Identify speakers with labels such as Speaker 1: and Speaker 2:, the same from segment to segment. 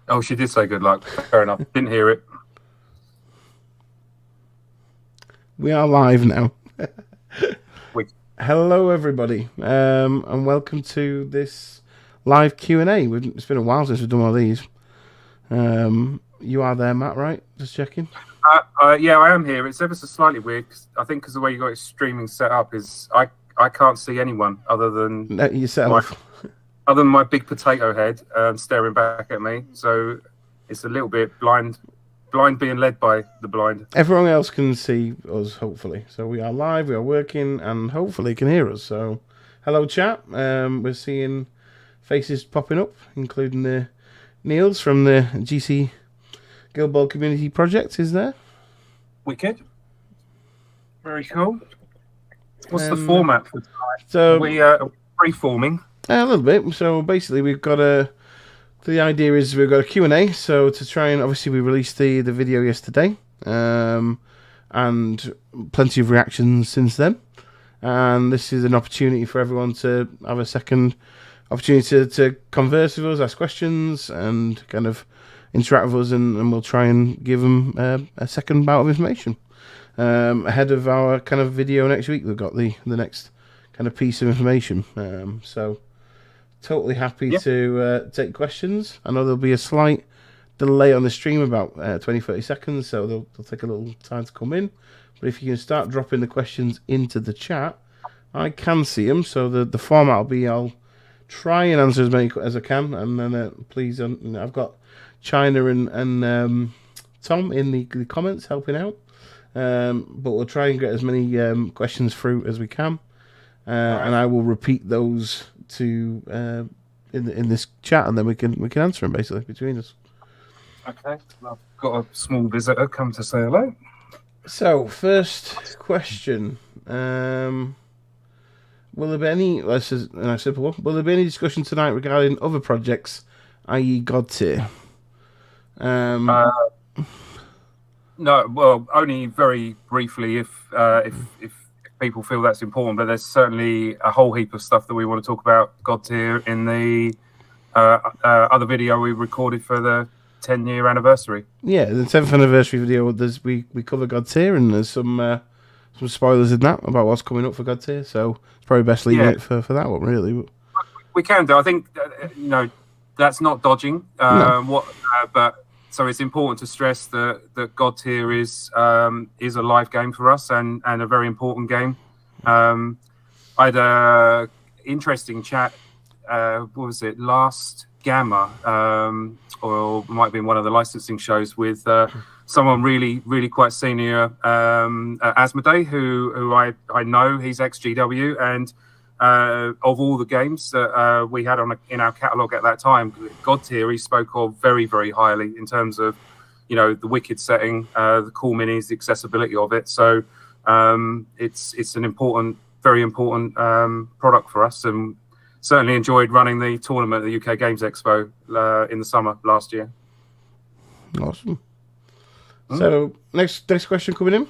Speaker 1: Oh, she did say good luck. Fair enough. Didn't hear it.
Speaker 2: We are live now.
Speaker 1: We-
Speaker 2: Hello, everybody, and welcome to this live Q&A. It's been a while since we've done one of these. You are there, Matt, right? Just checking.
Speaker 1: Yeah, I am here. It's ever so slightly weird. I think because the way you got it streaming set up is I can't see anyone other than
Speaker 2: Yourself.
Speaker 1: other than my big potato head staring back at me. So it's a little bit blind being led by the blind.
Speaker 2: Everyone else can see us, hopefully. So we are live, we are working, and hopefully can hear us. So, hello, chat. We're seeing faces popping up, including the Niels from the GC Guild Ball Community Project is there.
Speaker 1: Wicked. Very cool. What's the format for tonight?
Speaker 2: So
Speaker 1: we free-forming.
Speaker 2: A little bit. So basically, we've got the idea is we've got a Q&A. So to try and obviously we released the video yesterday, and plenty of reactions since then. And this is an opportunity for everyone to have a second opportunity to converse with us, ask questions, and kind of interact with us, and we'll try and give them a second bout of information ahead of our kind of video next week. We've got the next kind of piece of information. So totally happy to take questions. I know there'll be a slight delay on the stream, about 20-30 seconds, so they'll take a little time to come in. But if you can start dropping the questions into the chat, I can see them. So the format will be I'll try and answer as many as I can, and then please, I've got China and Tom in the comments helping out, but we'll try and get as many questions through as we can, and I will repeat those to in this chat, and then we can answer them basically between us.
Speaker 1: Okay, I've got a small visitor come to say hello.
Speaker 2: So first question. Will there be any? This is a simple one. Will there be any discussion tonight regarding other projects, i.e., God tier?
Speaker 1: No, well, only very briefly if people feel that's important. But there's certainly a whole heap of stuff that we want to talk about God tier in the other video we recorded for the 10-year anniversary. Yeah,
Speaker 2: the 10th anniversary video. We cover God tier, and there's some spoilers in that about what's coming up for God tier. So it's probably best leaving it for that one, really.
Speaker 1: We can do. I think that's not dodging.
Speaker 2: No.
Speaker 1: But so it's important to stress that God tier is a live game for us and a very important game. I had a interesting chat. What was it? Last Gamma, or it might have been one of the licensing shows with someone really quite senior at Asmodee, who I know. He's ex-GW, and of all the games that we had in our catalogue at that time, God tier he spoke of very, very highly in terms of the wicked setting, the cool minis, the accessibility of it. So it's an important, very important product for us, and certainly enjoyed running the tournament at the UK Games Expo in the summer last year.
Speaker 2: Awesome. So next question coming in.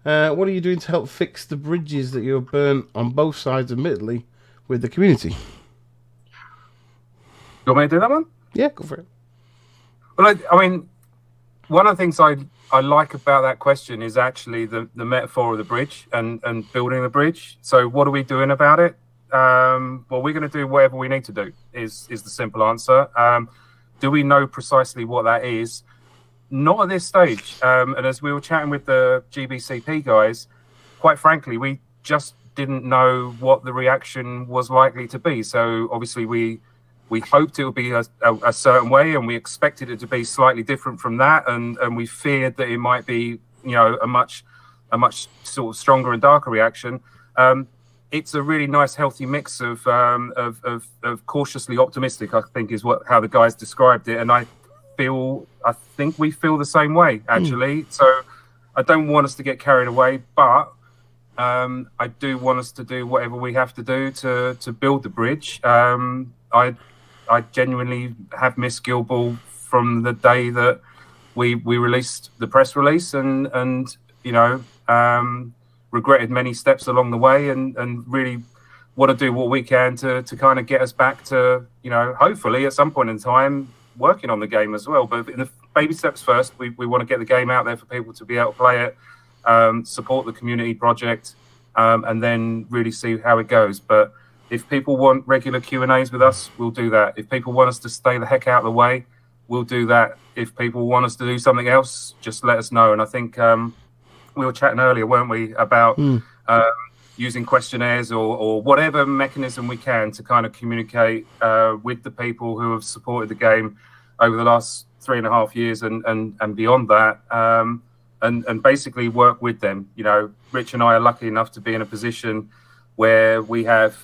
Speaker 2: What are you doing to help fix the bridges that you're burnt on both sides, admittedly, with the community?
Speaker 1: You want me to do that one?
Speaker 2: Yeah, go for it.
Speaker 1: Well, I mean, one of the things I like about that question is actually the metaphor of the bridge and building the bridge. So what are we doing about it? Well, we're going to do whatever we need to do is the simple answer. Do we know precisely what that is? Not at this stage. And as we were chatting with the GBCP guys, quite frankly, we just didn't know what the reaction was likely to be. So obviously we hoped it would be a certain way, and we expected it to be slightly different from that. And we feared that it might be, a much sort of stronger and darker reaction. It's a really nice, healthy mix of cautiously optimistic, I think, is how the guys described it. And I think we feel the same way, actually. So I don't want us to get carried away, but I do want us to do whatever we have to do to build the bridge. I genuinely have missed Guild Ball from the day that we released the press release, and regretted many steps along the way, and really want to do what we can to kind of get us back to, hopefully at some point in time working on the game as well. But in the baby steps first, we want to get the game out there for people to be able to play it, support the community project, and then really see how it goes. But if people want regular Q&As with us, we'll do that. If people want us to stay the heck out of the way, we'll do that. If people want us to do something else, just let us know. And I think we were chatting earlier, weren't we, about using questionnaires or whatever mechanism we can to kind of communicate with the people who have supported the game over the last 3.5 years and beyond that, and basically work with them. Rich and I are lucky enough to be in a position where we have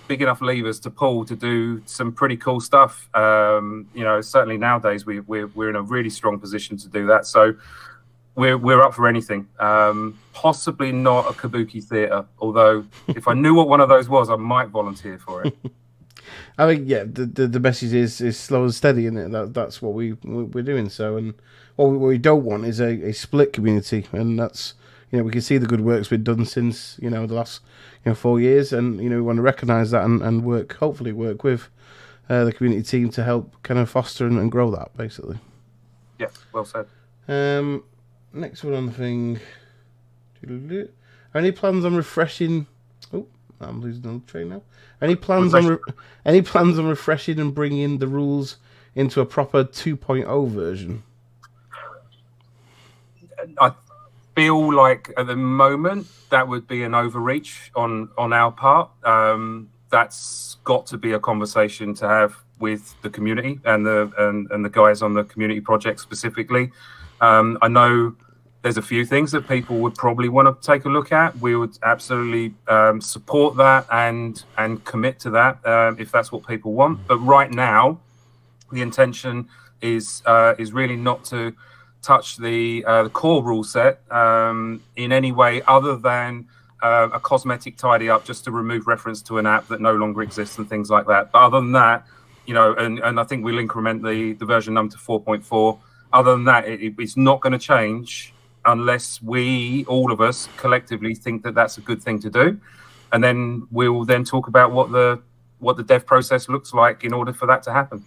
Speaker 1: big enough levers to pull to do some pretty cool stuff. Certainly nowadays we're in a really strong position to do that. So we're up for anything. Possibly not a kabuki theatre, although if I knew what one of those was, I might volunteer for it.
Speaker 2: I think the message is slow and steady, and that's what we're doing. So, and what we don't want is a split community, and that's we can see the good work's been done since the last 4 years, and we want to recognise that and hopefully work with the community team to help kind of foster and grow that basically.
Speaker 1: Yeah, well said.
Speaker 2: Next one on the thing. Any plans on refreshing? Oh, I'm losing on the train now. Any plans on refreshing and bringing the rules into a proper 2.0 version?
Speaker 1: I feel like at the moment that would be an overreach on our part. That's got to be a conversation to have with the community and the guys on the community project specifically. I know there's a few things that people would probably want to take a look at. We would absolutely support that and commit to that if that's what people want. But right now, the intention is really not to touch the core rule set in any way other than a cosmetic tidy up just to remove reference to an app that no longer exists and things like that. But other than that, and I think we'll increment the version number to 4.4. Other than that, it's not going to change unless all of us collectively think that that's a good thing to do. And then we'll then talk about what the dev process looks like in order for that to happen.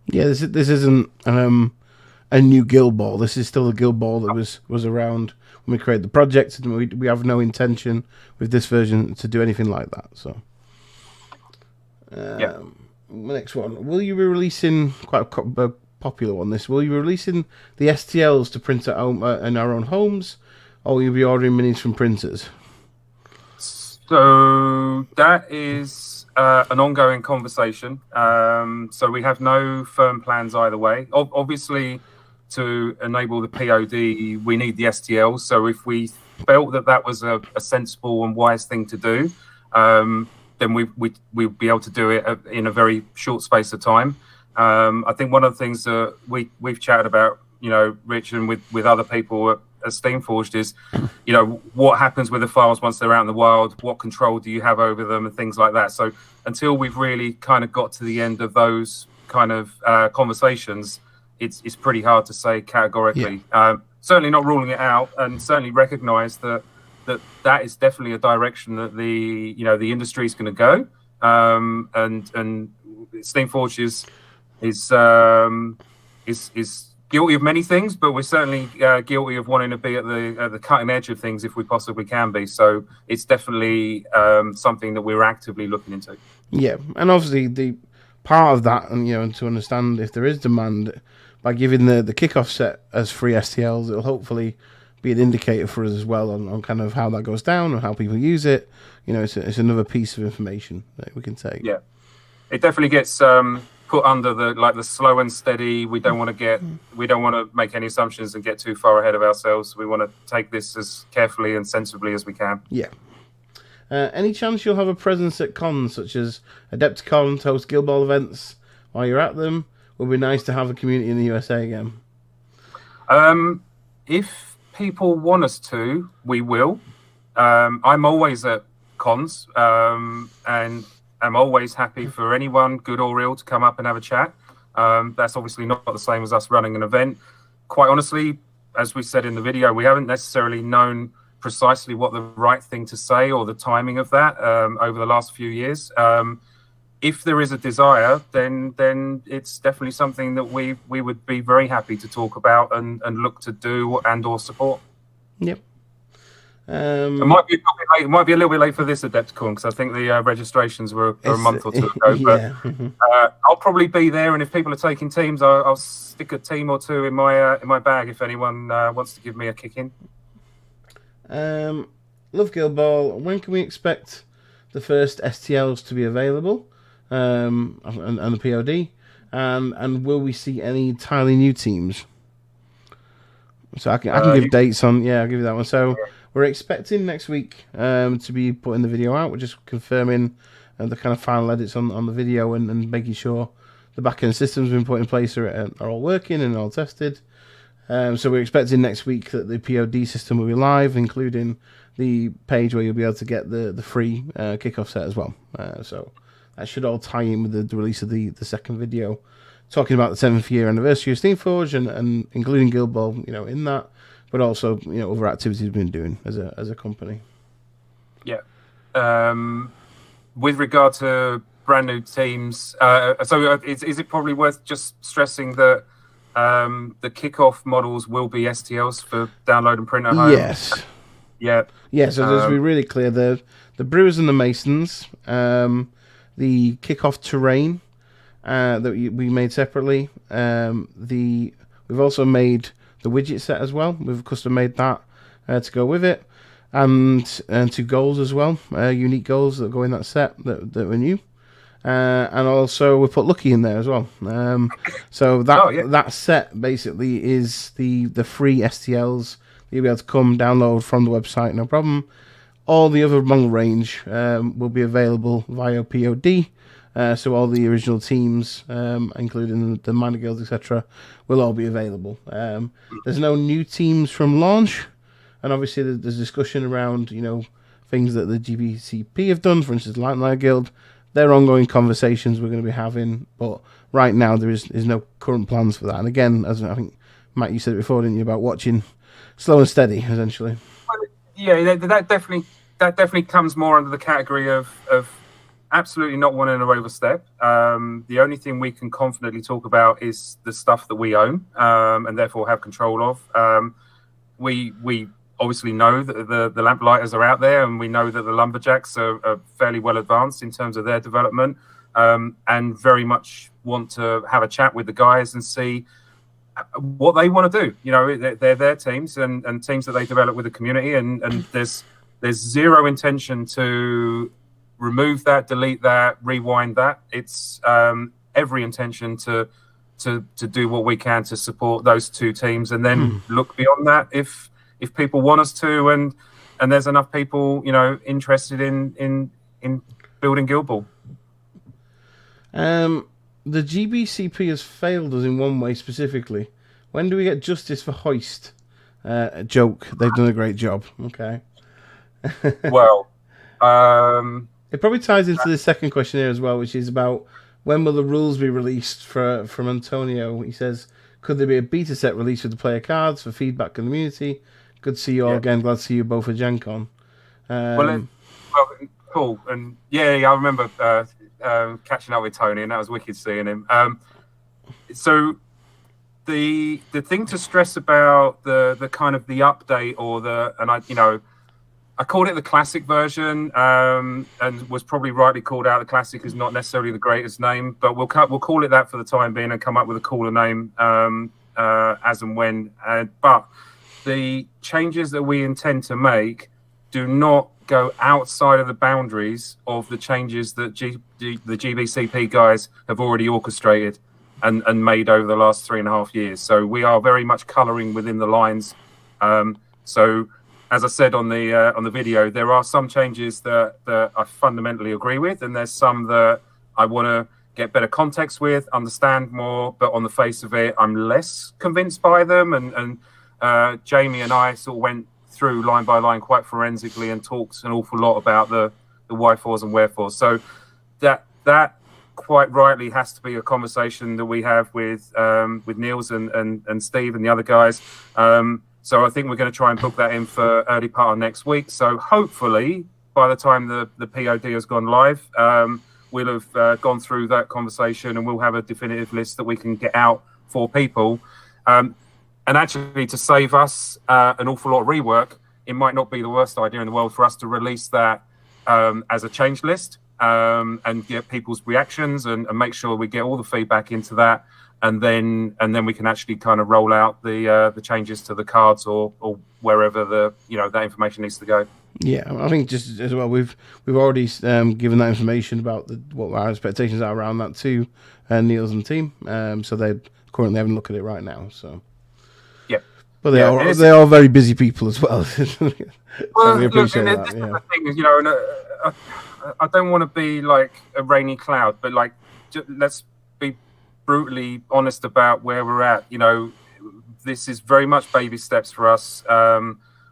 Speaker 1: Yeah,
Speaker 2: this isn't a new guild ball. This is still a guild ball that was around when we created the project, and we have no intention with this version to do anything like that. So, next one. Will you be releasing quite a popular one? Will you be releasing the STLs to print at home in our own homes, or will you be ordering minis from printers?
Speaker 1: So that is an ongoing conversation. So we have no firm plans either way. Obviously, to enable the POD, we need the STLs. So if we felt that was a sensible and wise thing to do, then we'd be able to do it in a very short space of time. I think one of the things that we've chatted about, Rich, and with other people at Steamforged is, what happens with the files once they're out in the wild? What control do you have over them and things like that? So until we've really kind of got to the end of those kind of conversations, it's pretty hard to say categorically. Yeah. Certainly not ruling it out, and certainly recognise that is definitely a direction that the industry is going to go. And Steamforged is guilty of many things, but we're certainly guilty of wanting to be at the cutting edge of things if we possibly can be. So it's definitely something that we're actively looking into.
Speaker 2: Yeah, and obviously the part of that, and to understand if there is demand, by giving the kickoff set as free STLs, it'll hopefully be an indicator for us as well on kind of how that goes down and how people use it. It's another piece of information that we can take.
Speaker 1: Yeah, it definitely gets put under the slow and steady. We don't want to make any assumptions and get too far ahead of ourselves. We want to take this as carefully and sensibly as we can.
Speaker 2: Yeah. Any chance you'll have a presence at cons such as AdeptCon to host Guild Ball events while you're at them? Would be nice to have a community in the USA again.
Speaker 1: If people want us to, we will. I'm always at cons, and I'm always happy for anyone, good or real, to come up and have a chat. That's obviously not the same as us running an event. Quite honestly, as we said in the video, we haven't necessarily known precisely what the right thing to say or the timing of that over the last few years. If there is a desire, then it's definitely something that we would be very happy to talk about and look to do and or support.
Speaker 2: Yep.
Speaker 1: It might be a bit late. It might be a little bit late for this AdeptCon because I think the registrations were a month or two ago.
Speaker 2: Yeah.
Speaker 1: But I'll probably be there, and if people are taking teams, I'll stick a team or two in my bag if anyone wants to give me a kick in.
Speaker 2: Love Guild Ball. When can we expect the first STLs to be available, and the POD, and will we see any entirely new teams? So I can give dates on. Yeah, I'll give you that one. So we're expecting next week to be putting the video out. We're just confirming the kind of final edits on the video and making sure the back-end systems we've been put in place are all working and all tested. So we're expecting next week that the POD system will be live, including the page where you'll be able to get the free kickoff set as well. So that should all tie in with the release of the second video, talking about the 7th year anniversary of Steamforged and including Guild Ball, in that, but also other activities we've been doing as a company. Yeah.
Speaker 1: With regard to brand new teams, so is it probably worth just stressing that the kickoff models will be STLs for download and print at home?
Speaker 2: Yes.
Speaker 1: Yeah.
Speaker 2: Yeah. So just to be really clear, the Brewers and the Masons, the kickoff terrain that we made separately. We've also made the widget set as well. We've custom made that to go with it, and 2 goals as well, unique goals that go in that set that were new. And also we put Lucky in there as well. So that set basically is the free STLs that you'll be able to come download from the website, no problem. All the other model range will be available via POD. So all the original teams, including the minor guilds, etc., will all be available. There's no new teams from launch, and obviously there's discussion around things that the GBCP have done, for instance, Lightning Guild. They're ongoing conversations we're going to be having, but right now there is no current plans for that. And again, as I think Matt, you said it before, didn't you, about watching slow and steady, essentially.
Speaker 1: Yeah, that definitely comes more under the category of absolutely not wanting to overstep. The only thing we can confidently talk about is the stuff that we own and therefore have control of. We obviously know that the lamplighters are out there, and we know that the lumberjacks are fairly well advanced in terms of their development, and very much want to have a chat with the guys and see what they want to do. They're their teams and teams that they develop with the community, and there's zero intention to remove that, delete that, rewind that. It's every intention to do what we can to support those 2 teams, and then look beyond that if people want us to, and there's enough people interested in building Guild Ball.
Speaker 2: The GBCP has failed us in one way specifically. When do we get justice for Hoist? Joke. They've done a great job. Okay.
Speaker 1: Well,
Speaker 2: it probably ties into the second question here as well, which is about when will the rules be released from Antonio. He says, could there be a beta set release with the player cards for feedback community? Good to see you all again. Glad to see you both at Gen Con.
Speaker 1: Well, cool. And I remember catching up with Tony, and that was wicked seeing him. So the thing to stress about the kind of the update I called it the classic version, and was probably rightly called out. The classic is not necessarily the greatest name, but we'll call it that for the time being and come up with a cooler name as and when. But the changes that we intend to make do not go outside of the boundaries of the changes that the GBCP guys have already orchestrated and made over the last 3.5 years. So we are very much colouring within the lines. So as I said on the video, there are some changes that I fundamentally agree with, and there's some that I want to get better context with, understand more. But on the face of it, I'm less convinced by them. And Jamie and I sort of went through line by line quite forensically and talked an awful lot about the why-fors and wherefores. So that quite rightly has to be a conversation that we have with Niels and Steve and the other guys. So I think we're going to try and book that in for early part of next week. So hopefully by the time the POD has gone live, we'll have gone through that conversation and we'll have a definitive list that we can get out for people. And actually, to save us an awful lot of rework, it might not be the worst idea in the world for us to release that as a change list and get people's reactions and make sure we get all the feedback into that. And then we can actually kind of roll out the changes to the cards or wherever that information needs to go.
Speaker 2: Yeah, I think just as well we've already given that information about what our expectations are around that to Niels and team. So they're currently having a look at it right now. So
Speaker 1: yeah,
Speaker 2: but they are very busy people as well. So
Speaker 1: well,
Speaker 2: we appreciate
Speaker 1: look,
Speaker 2: that.
Speaker 1: this is the thing is, and I don't want to be like a rainy cloud, but like let's be brutally honest about where we're at. This is very much baby steps for us.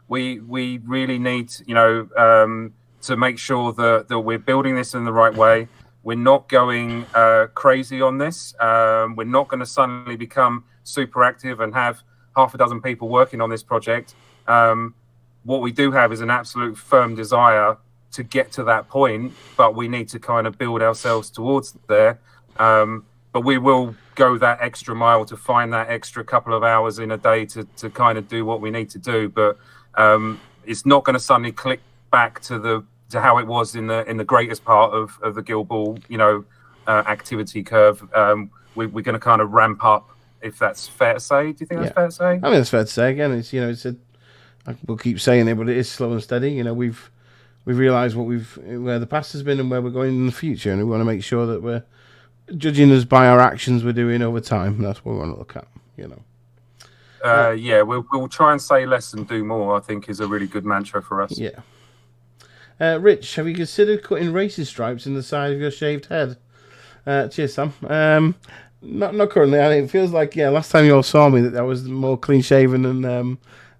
Speaker 1: We really need to make sure that we're building this in the right way. We're not going crazy on this. We're not going to suddenly become super active and have half a dozen people working on this project. What we do have is an absolute firm desire to get to that point, but we need to kind of build ourselves towards there. But we will go that extra mile to find that extra couple of hours in a day to kind of do what we need to do. But it's not going to suddenly click back to how it was in the greatest part of the Guild Ball, activity curve. We're going to kind of ramp up, if that's fair to say. Do you think that's fair to say?
Speaker 2: I mean, it's fair to say. Again, we'll keep saying it, but it is slow and steady. We've realised where the past has been and where we're going in the future, and we want to make sure that we're judging us by our actions we're doing over time. That's what we want to look at.
Speaker 1: We'll try and say less and do more, I think, is a really good mantra for us.
Speaker 2: Yeah. Rich, have you considered cutting racing stripes in the side of your shaved head? Cheers, Sam. Not currently. It feels like, last time you all saw me that I was more clean shaven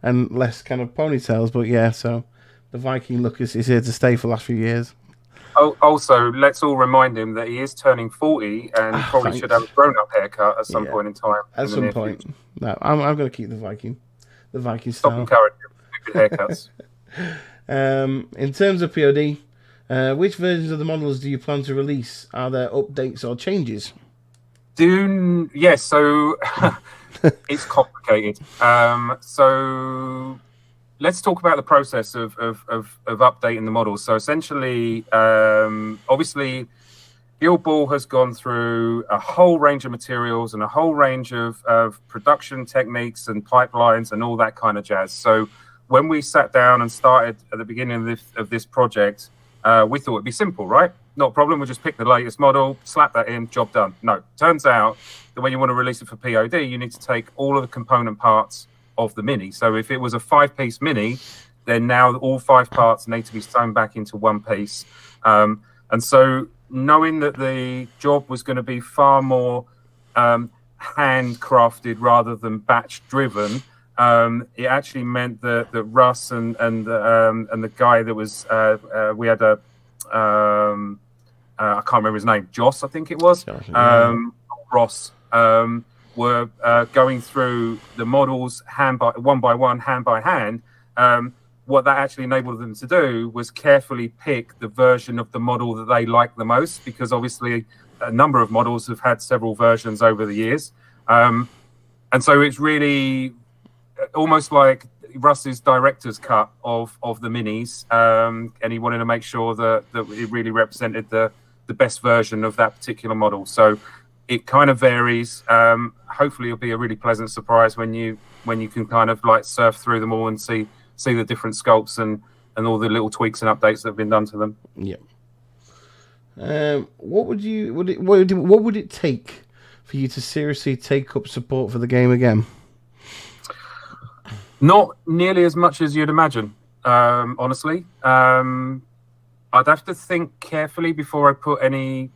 Speaker 2: and less kind of ponytails. But yeah, so the Viking look is here to stay for the last few years.
Speaker 1: Oh, also, let's all remind him that he is turning 40 and probably should have a grown-up haircut at some point in time.
Speaker 2: At some point. No, I'm going to keep the Viking style.
Speaker 1: Stop encouraging stupid haircuts.
Speaker 2: In terms of POD, which versions of the models do you plan to release? Are there updates or changes?
Speaker 1: So it's complicated. So let's talk about the process of updating the models. So essentially, obviously, Guild Ball has gone through a whole range of materials and a whole range of production techniques and pipelines and all that kind of jazz. So when we sat down and started at the beginning of this project, we thought it'd be simple, right? Not a problem. We'll just pick the latest model, slap that in, job done. No, turns out that when you want to release it for POD, you need to take all of the component parts of the mini. So if it was a 5-piece mini, then now all 5 parts need to be sewn back into one piece. And so knowing that the job was going to be far more handcrafted rather than batch driven, it actually meant that Russ and the guy that was we had a I can't remember his name, Joss, I think it was, Ross, were going through the models one by one, hand by hand. What that actually enabled them to do was carefully pick the version of the model that they liked the most, because obviously a number of models have had several versions over the years. And so it's really almost like Russ's director's cut of the minis, and he wanted to make sure that it really represented the best version of that particular model. So it kind of varies. Hopefully it'll be a really pleasant surprise when you can kind of like surf through them all and see the different sculpts and all the little tweaks and updates that have been done to them.
Speaker 2: Yeah. What would it take for you to seriously take up support for the game again?
Speaker 1: Not nearly as much as you'd imagine, honestly. I'd have to think carefully before I put any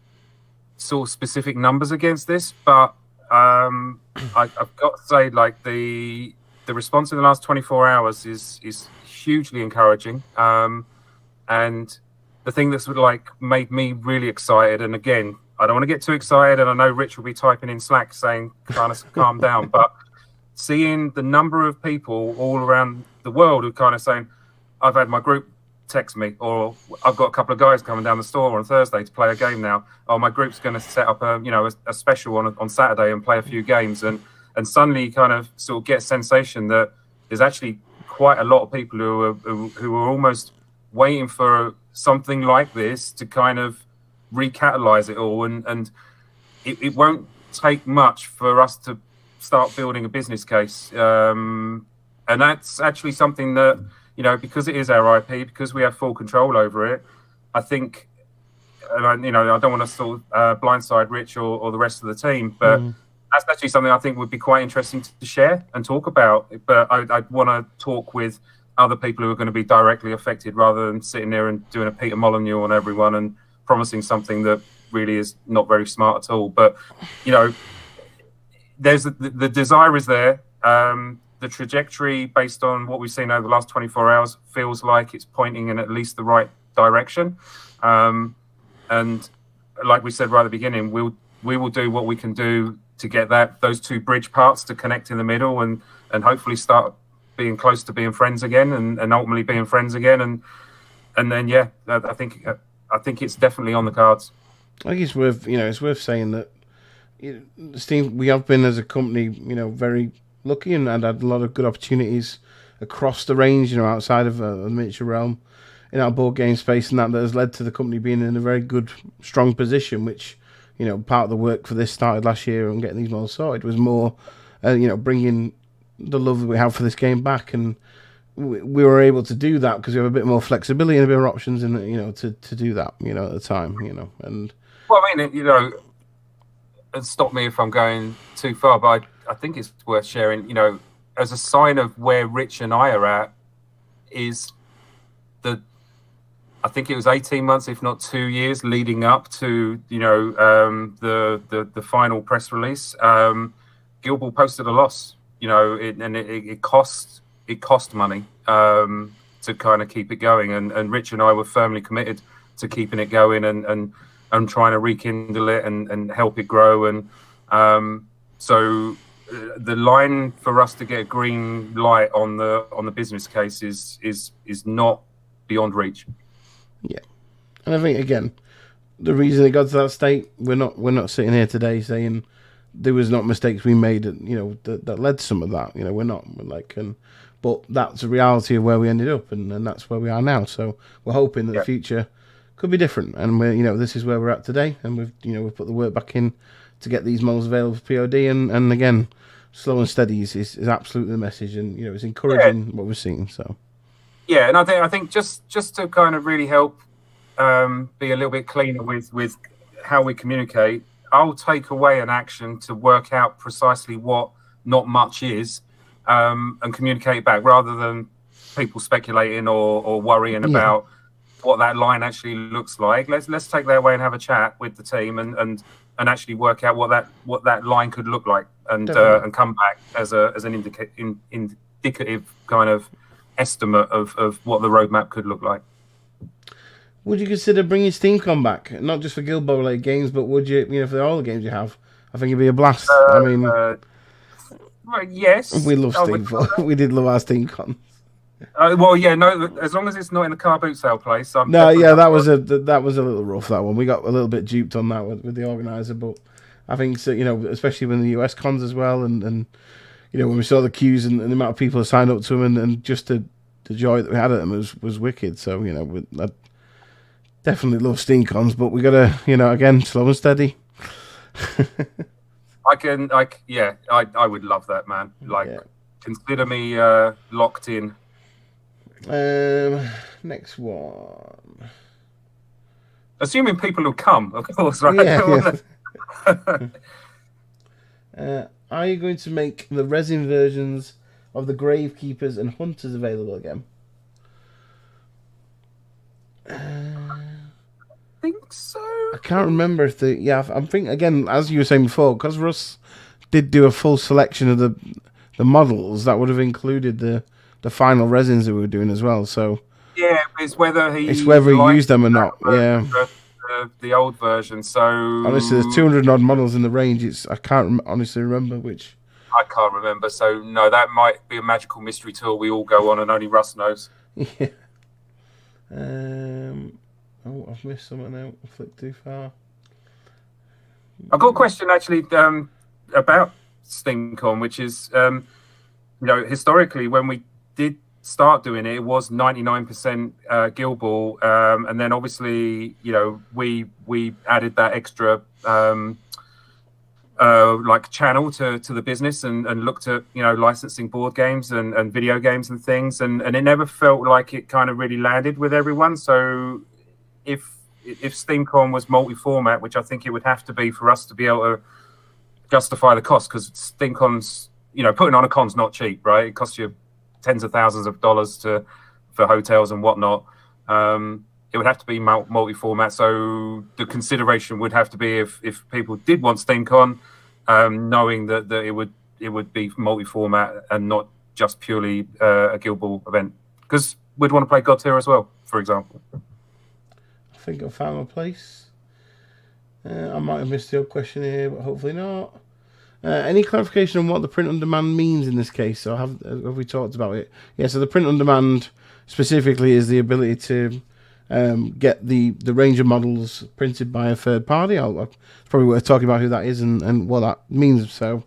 Speaker 1: sort of specific numbers against this, but I've got to say, like, the response in the last 24 hours is hugely encouraging. And the thing that's like made me really excited, and again, I don't want to get too excited, and I know Rich will be typing in Slack saying, "Calm down," but seeing the number of people all around the world who kind of saying, I've had my group text me, or I've got a couple of guys coming down the store on Thursday to play a game now. Oh, my group's going to set up a special on Saturday and play a few games, and suddenly you kind of sort of get a sensation that there's actually quite a lot of people who are almost waiting for something like this to kind of recatalyze it all, and it won't take much for us to start building a business case, and that's actually something that, because it is our IP, because we have full control over it, I think, and I don't want to sort of blindside Rich or the rest of the team, but that's actually something I think would be quite interesting to share and talk about. But I'd want to talk with other people who are going to be directly affected, rather than sitting there and doing a Peter Molyneux on everyone and promising something that really is not very smart at all. But, there's the desire is there. The trajectory, based on what we've seen over the last 24 hours, feels like it's pointing in at least the right direction. And like we said right at the beginning, we will do what we can do to get those two bridge parts to connect in the middle, and hopefully start being close to being friends again, and ultimately being friends again. And then, yeah, I think it's definitely on the cards.
Speaker 2: I think it's worth saying that Steam, we have been as a company, very lucky and had a lot of good opportunities across the range, outside of the miniature realm, in our board game space, and that has led to the company being in a very good, strong position, which, part of the work for this started last year and getting these models sorted was more, bringing the love that we have for this game back, and we were able to do that because we have a bit more flexibility and a bit more options in to do that, at the time, and...
Speaker 1: Well, I mean, and stop me if I'm going too far, but I think it's worth sharing, as a sign of where Rich and I are at, is I think it was 18 months, if not 2 years, leading up to, the final press release. Guild posted a loss, it cost money to kind of keep it going. And Rich and I were firmly committed to keeping it going and trying to rekindle it and help it grow. And so the line for us to get a green light on the business case is not beyond reach.
Speaker 2: Yeah, and I think, again, the reason it got to that state, we're not sitting here today saying there was not mistakes we made, that led to some of that. We're not. But that's a reality of where we ended up, and that's where we are now. So we're hoping that the future could be different, and this is where we're at today, and we've put the work back in to get these models available for POD, and again, slow and steady is absolutely the message, and it's encouraging what we're seeing. So
Speaker 1: yeah, and I think just to kind of really help be a little bit cleaner with how we communicate, I'll take away an action to work out precisely what not much is, and communicate back, rather than people speculating or worrying about what that line actually looks like. Let's take that away and have a chat with the team and actually work out what that line could look like, and come back as an indicative kind of estimate of what the roadmap could look like.
Speaker 2: Would you consider bringing SteamCon back, not just for Guild Ball related games, but would you, for all the games you have? I think it'd be a blast.
Speaker 1: Yes,
Speaker 2: we love SteamCon. We did love our SteamCon.
Speaker 1: Well, yeah, no. As long as it's not in the car boot sale place. That
Speaker 2: was a little rough. That one, we got a little bit duped on that with the organizer, but I think so. Especially when the US cons as well, and when we saw the queues and the amount of people who signed up to them, and just the joy that we had at them was wicked. So I definitely love SteamCons, but we gotta again, slow and steady.
Speaker 1: I would love that, man. Consider me locked in.
Speaker 2: Next one.
Speaker 1: Assuming people will come, of course, right?
Speaker 2: Are you going to make the resin versions of the Gravekeepers and Hunters available again?
Speaker 1: I think so.
Speaker 2: I can't remember if I think, again, as you were saying before, because Russ did do a full selection of the models, that would have included the final resins that we were doing as well. So
Speaker 1: yeah, it's whether he
Speaker 2: used them or not.
Speaker 1: The old version. So
Speaker 2: honestly, there's 200 odd models in the range. I can't honestly remember which
Speaker 1: I can't remember. So no, that might be a magical mystery tour we all go on and only Russ knows.
Speaker 2: Yeah. Oh, I've missed something now. I flipped too far.
Speaker 1: I've got a question actually about SteamCon, which is, historically when we did start doing it, it was 99% Guildball, and then obviously, we added that extra channel to the business and looked at licensing board games and video games and things, and it never felt like it kind of really landed with everyone. So if SteamCon was multi-format, which I think it would have to be for us to be able to justify the cost, because SteamCon's, putting on a con's not cheap, right? It costs you tens of thousands of dollars for hotels and whatnot. It would have to be multi-format. So the consideration would have to be if people did want SteamCon, knowing that it would be multi-format and not just purely a Guild Ball event, because we'd want to play God's here as well, for example.
Speaker 2: I think I found my place. I might have missed the old question here, but hopefully not. Any clarification on what the print on demand means in this case? So have we talked about it? Yeah, so the print on demand specifically is the ability to get the range of models printed by a third party. I'll probably worth talking about who that is and what that means. So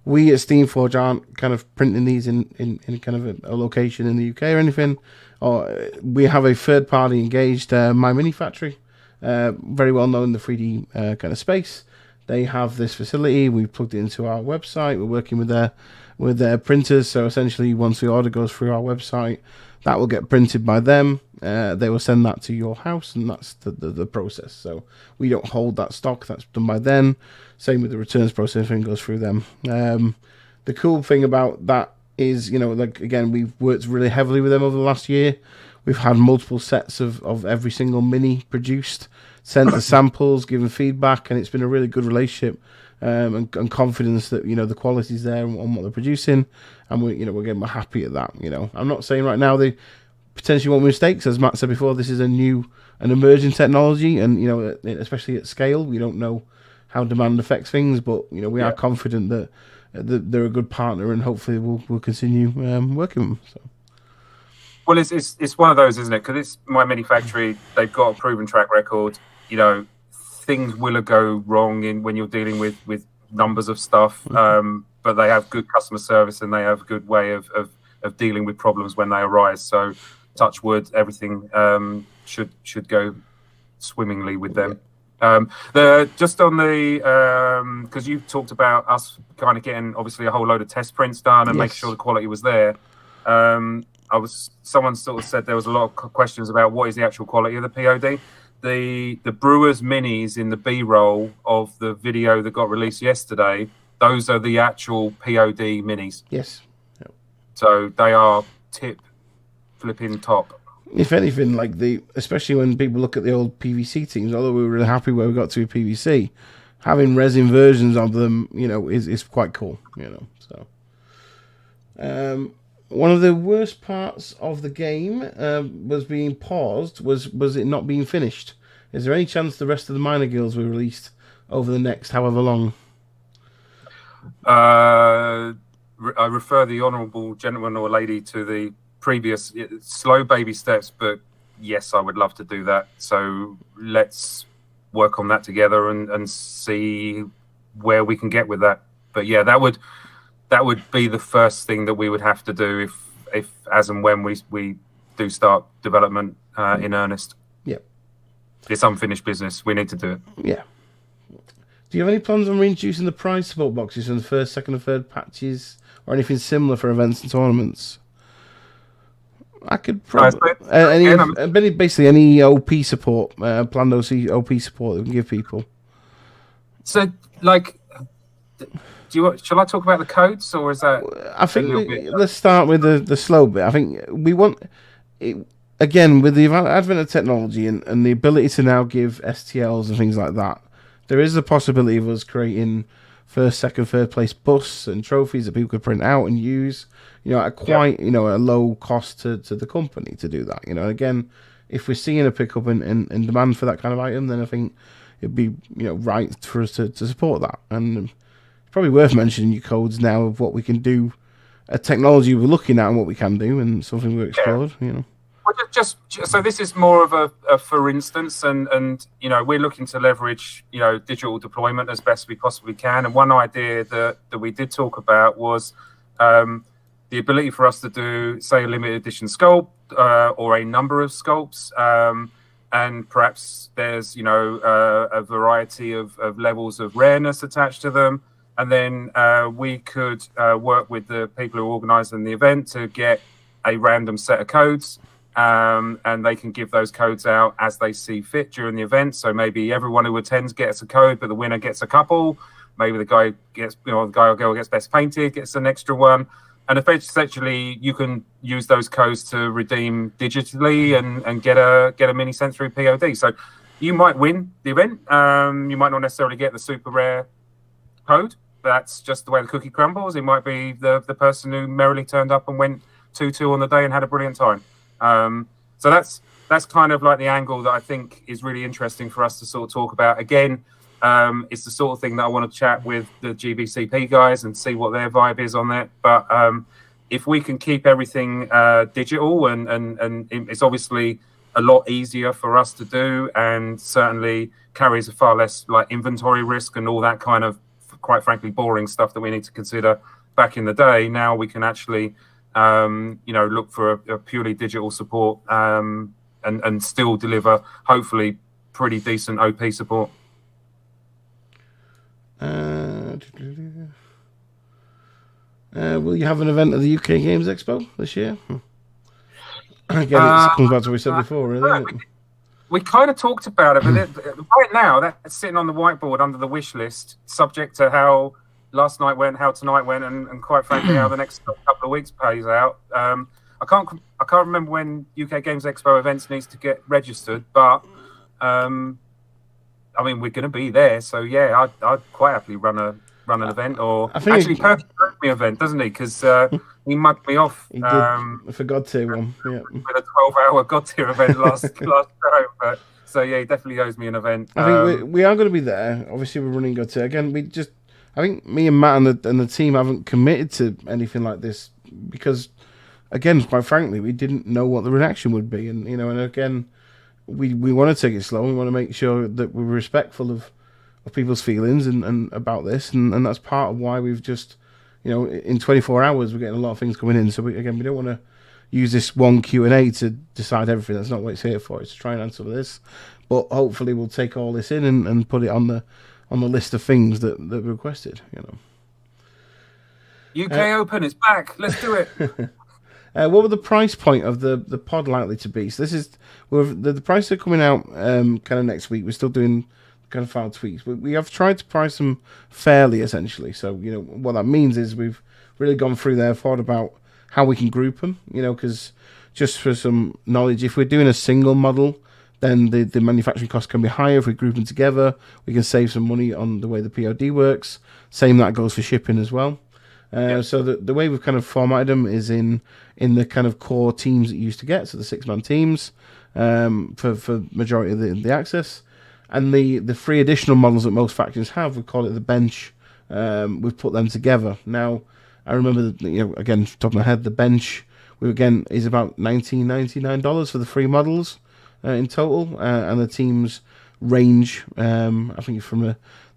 Speaker 2: we at Steamforged aren't kind of printing these in kind of a location in the UK or anything. Or we have a third party engaged, My Mini Factory, very well known in the 3D kind of space. They have this facility. We've plugged it into our website. We're working with their printers. So essentially, once the order goes through our website, that will get printed by them. They will send that to your house, and that's the process. So we don't hold that stock. That's done by them. Same with the returns process. Everything goes through them. The cool thing about that is, again, we've worked really heavily with them over the last year. We've had multiple sets of every single mini produced, sent the samples, given feedback, and it's been a really good relationship and confidence that the quality's there on what they're producing, and we're happy at that. I'm not saying right now they potentially won't make mistakes, as Matt said before. This is an emerging technology, and especially at scale, we don't know how demand affects things, but we are confident that they're a good partner, and hopefully we'll continue working with them. So.
Speaker 1: Well, it's one of those, isn't it? Because it's My Mini Factory. They've got a proven track record. Things will go wrong when you're dealing with numbers of stuff, but they have good customer service and they have a good way of dealing with problems when they arise. So, touch wood, everything should go swimmingly with them. Just on the because you talked about us kind of getting obviously a whole load of test prints done and making sure the quality was there. Someone sort of said there was a lot of questions about what is the actual quality of the POD. The Brewers minis in the B-roll of the video that got released yesterday, those are the actual POD minis.
Speaker 2: Yes. Yep.
Speaker 1: So they are tip flipping top.
Speaker 2: If anything, especially when people look at the old PVC teams, although we were really happy where we got to with PVC, having resin versions of them, is quite cool. So. One of the worst parts of the game was being paused, was it not being finished. Is there any chance the rest of the minor guilds will be released over the next however long?
Speaker 1: I refer the honourable gentleman or lady to the previous slow baby steps, but yes, I would love to do that. So let's work on that together and see where we can get with that. But yeah, that would be the first thing that we would have to do if as and when we do start development in earnest.
Speaker 2: Yeah.
Speaker 1: It's unfinished business. We need to do it.
Speaker 2: Yeah. Do you have any plans on reintroducing the prize support boxes from the first, second, and third patches, or anything similar for events and tournaments? I could probably basically any OP support, planned OP support that we can give people.
Speaker 1: So, shall I talk about the codes, or is that?
Speaker 2: I think let's start with the slow bit. I think we want it, again, with the advent of technology and the ability to now give STLs and things like that. There is the possibility of us creating first, second, third place busts and trophies that people could print out and use. At quite a low cost to the company to do that. Again, if we're seeing a pickup in demand for that kind of item, then I think it'd be right for us to support that. And probably worth mentioning your codes now of what we can do, a technology we're looking at and what we can do, and something we've explored. You know.
Speaker 1: Well, just so this is more of a for instance, and you know, we're looking to leverage, you know, digital deployment as best we possibly can. And one idea that we did talk about was the ability for us to do, say, a limited edition sculpt or a number of sculpts, and perhaps there's, you know, a variety of levels of rareness attached to them. And then we could work with the people who are organising the event to get a random set of codes. And they can give those codes out as they see fit during the event. So maybe everyone who attends gets a code, but the winner gets a couple. Maybe the guy gets, you know, the guy or girl gets best painted, gets an extra one. And essentially, you can use those codes to redeem digitally and get a mini sensory POD. So you might win the event. You might not necessarily get the super rare code. That's just the way the cookie crumbles. It might be the person who merrily turned up and went 2-2 on the day and had a brilliant time. So that's kind of like the angle that I think is really interesting for us to sort of talk about. Again, it's the sort of thing that I want to chat with the GBCP guys and see what their vibe is on that. But if we can keep everything digital, and it's obviously a lot easier for us to do, and certainly carries a far less like inventory risk and all that kind of, quite frankly, boring stuff that we need to consider back in the day. Now we can actually you know, look for a purely digital support and still deliver, hopefully, pretty decent OP support.
Speaker 2: Will you have an event at the UK Games Expo this year? Again, it comes back to what we said before, really.
Speaker 1: We kind of talked about it, but right now that's sitting on the whiteboard under the wish list, subject to how last night went, how tonight went, and quite frankly, how the next couple of weeks plays out. I can't remember when UK Games Expo events needs to get registered, but I mean, we're going to be there, so yeah, I'd quite happily run an event, or actually, Perky wrote me an event, doesn't he? Because he mugged me off.
Speaker 2: He did for God Tier one, yeah,
Speaker 1: with a 12-hour God Tier event last show. But, so yeah, he definitely owes me an event.
Speaker 2: I think we are going to be there. Obviously, we're running God Tier again. I think me and Matt and the team haven't committed to anything like this because, again, quite frankly, we didn't know what the reaction would be, and you know, and again, we want to take it slow. We want to make sure that we're respectful of people's feelings and about this, and that's part of why we've just, you know, in 24 hours we're getting a lot of things coming in. So we don't want to use this one Q&A to decide everything. That's not what it's here for. It's to try and answer this, but hopefully we'll take all this in and put it on the list of things that we requested, you know.
Speaker 1: UK Open is back. Let's do it.
Speaker 2: What were the price point of the pod likely to be? So this is the prices are coming out kind of next week. We're still doing kind of final tweaks, but we have tried to price them fairly, essentially. So you know what that means is we've really gone through there, thought about how we can group them. You know, because just for some knowledge, if we're doing a single model, then the manufacturing costs can be higher. If we group them together, we can save some money on the way the POD works. Same that goes for shipping as well. So the way we've kind of formatted them is in the kind of core teams that you used to get, so the 6-man teams for majority of the access. And the 3 additional models that most factions have, we call it the bench. We've put them together. Now, I remember, that, you know, again, off the top of my head, the bench is about $19.99 for the 3 models. In total, and the teams range, I think, from the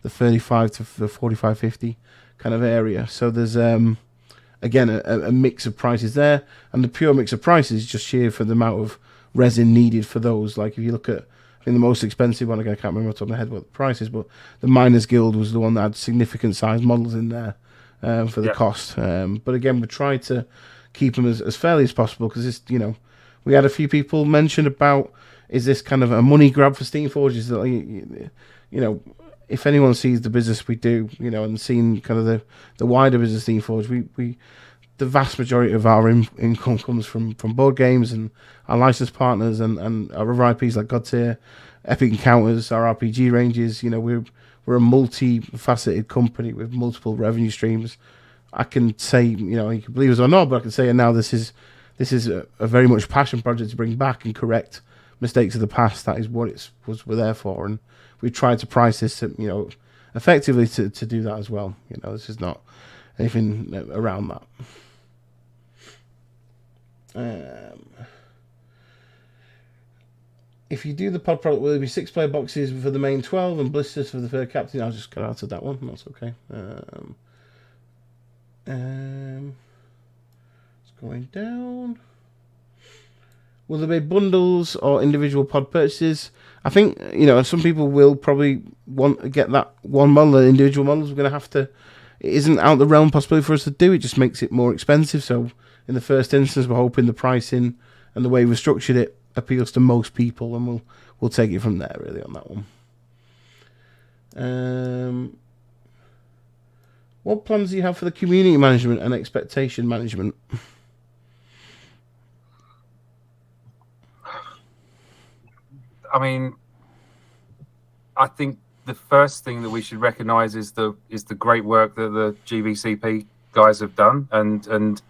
Speaker 2: 35 to the 45-50 kind of area. So there's again a mix of prices there, and the pure mix of prices is just sheer for the amount of resin needed for those. Like if you look at, I think the most expensive one, again, I can't remember off the top of my head what the price is, but the Miners Guild was the one that had significant size models in there for the cost. But again, we tried to keep them as fairly as possible because it's, you know, we had a few people mention about, is this kind of a money grab for Steamforged? Is that, you know, if anyone sees the business we do, you know, and seen kind of the wider business Steamforged, we the vast majority of our income comes from board games and our license partners and our other IPs like God Tier, Epic Encounters, our RPG ranges. You know, we're a multi-faceted company with multiple revenue streams. I can say, you know, you can believe us or not, but I can say, and now this is a very much passion project to bring back and correct mistakes of the past. That is what we're there for, and we tried to price this at, you know, effectively to do that as well. You know, this is not anything around that. If you do the pod product, will there be 6 player boxes for the main 12 and blisters for the third captain? I'll just get out of that one. That's okay. It's going down. Will there be bundles or individual pod purchases? I think, you know, some people will probably want to get that one model. The individual models we're going to have to... It isn't out of the realm possibility for us to do. It just makes it more expensive. So in the first instance, we're hoping the pricing and the way we've structured it appeals to most people, and we'll take it from there really on that one. What plans do you have for the community management and expectation management?
Speaker 1: I mean, I think the first thing that we should recognise is the great work that the GVCP guys have done, and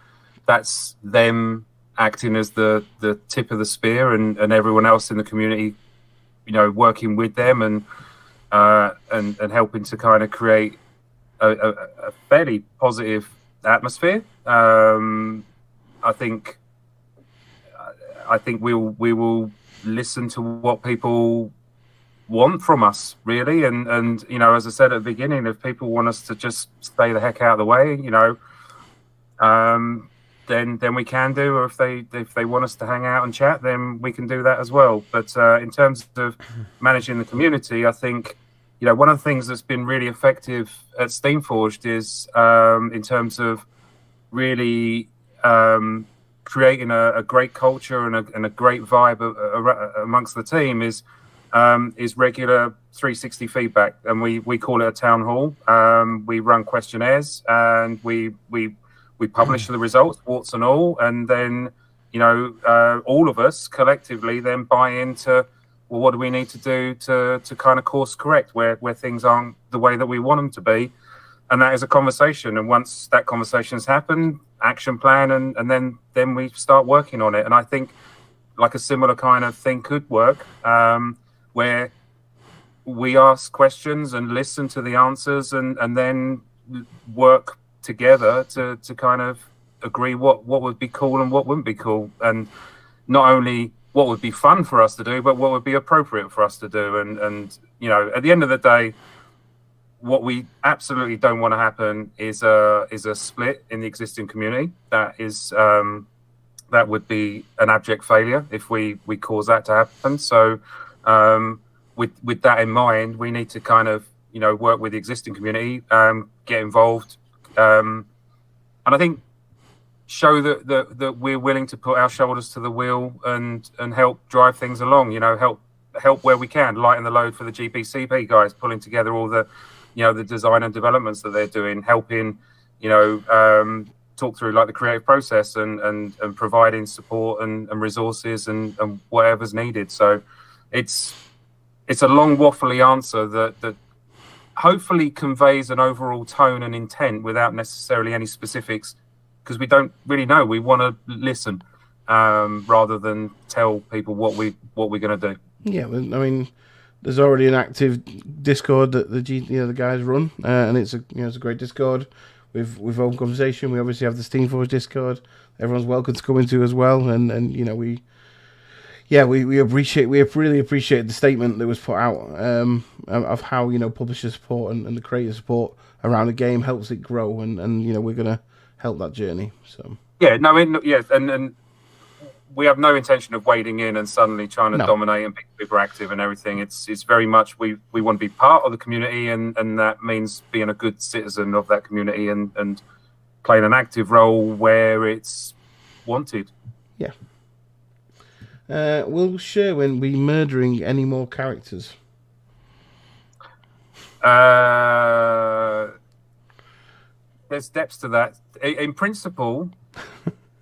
Speaker 1: that's them acting as the tip of the spear, and everyone else in the community, you know, working with them and helping to kind of create a fairly positive atmosphere. I think we will listen to what people want from us, really, and you know, as I said at the beginning, if people want us to just stay the heck out of the way, you know, then we can do, or if they want us to hang out and chat, then we can do that as well. But in terms of managing the community, I think, you know, one of the things that's been really effective at Steamforged is in terms of really creating a great culture and a great vibe amongst the team is regular 360 feedback, and we call it a town hall. We run questionnaires, and we publish the results, warts and all, and then, you know, all of us collectively then buy into, well, what do we need to do to kind of course correct where things aren't the way that we want them to be. And that is a conversation. And once that conversation's happened, action plan, and then we start working on it. And I think like a similar kind of thing could work, where we ask questions and listen to the answers, and then work together to kind of agree what would be cool and what wouldn't be cool, and not only what would be fun for us to do, but what would be appropriate for us to do. And you know, at the end of the day, what we absolutely don't want to happen is a split in the existing community. That is that would be an abject failure if we cause that to happen. So with that in mind, we need to kind of, you know, work with the existing community, get involved, and I think show that we're willing to put our shoulders to the wheel and help drive things along. You know, help where we can, lighten the load for the GPCP guys, pulling together all the, you know, the design and developments that they're doing, helping, you know, talk through like the creative process and providing support and resources and whatever's needed. So it's a long waffly answer that hopefully conveys an overall tone and intent without necessarily any specifics, because we don't really know. We want to listen rather than tell people what we're going to do. Yeah,
Speaker 2: I mean, there's already an active Discord that the guys run, and it's a great Discord. We've open conversation. We obviously have the Steamforged Discord. Everyone's welcome to come into as well, and you know, we really appreciate the statement that was put out of how, you know, publisher support and the creator support around the game helps it grow, and you know, we're gonna help that journey. So
Speaker 1: and we have no intention of wading in and suddenly trying to dominate and be super active and everything. It's very much we want to be part of the community, and that means being a good citizen of that community and playing an active role where it's wanted.
Speaker 2: Yeah. Will Sherwin be murdering any more characters?
Speaker 1: There's depths to that. In principle,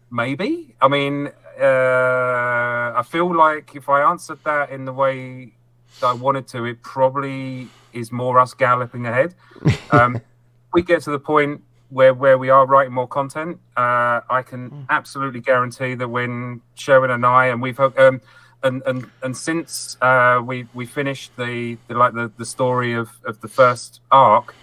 Speaker 1: maybe. I mean, I feel like if I answered that in the way that I wanted to, it probably is more us galloping ahead. We get to the point where we are writing more content. I can absolutely guarantee that when Sherwin and I, and we've and since we finished the story of the first arc,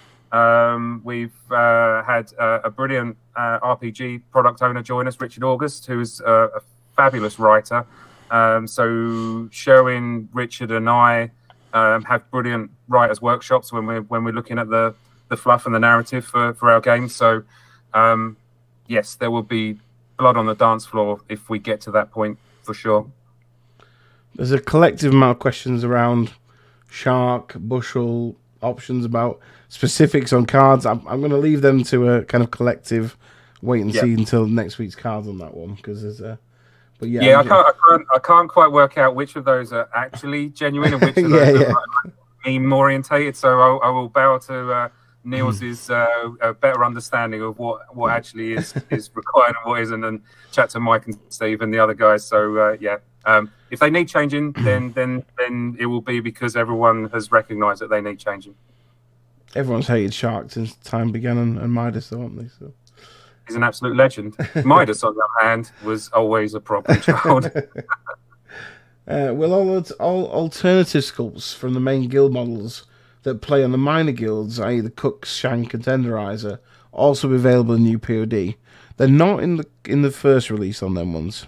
Speaker 1: we've had a brilliant RPG product owner join us, Richard August, who is a fabulous writer. So Sherwin, Richard, and I have brilliant writers' workshops when we're looking at the fluff and the narrative for our games. So yes, there will be blood on the dance floor if we get to that point, for sure.
Speaker 2: There's a collective amount of questions around Shark, Bushel, options about specifics on cards. I'm going to leave them to a kind of collective wait and see until next week's cards on that one, because there's a. But yeah,
Speaker 1: I can't quite work out which of those are actually genuine and which of those are meme orientated. So I will bow to Niels' better understanding of what actually is required and what isn't, and chat to Mike and Steve and the other guys. So if they need changing, then it will be because everyone has recognised that they need changing.
Speaker 2: Everyone's hated Shark since time began, and Midas, aren't they? So
Speaker 1: he's an absolute legend. Midas, on the other hand, was always a problem child.
Speaker 2: Will all alternative sculpts from the main guild models that play on the minor guilds, i.e. the Cooks, Shank, and Tenderizer, also be available in new POD? They're not in the first release on them ones.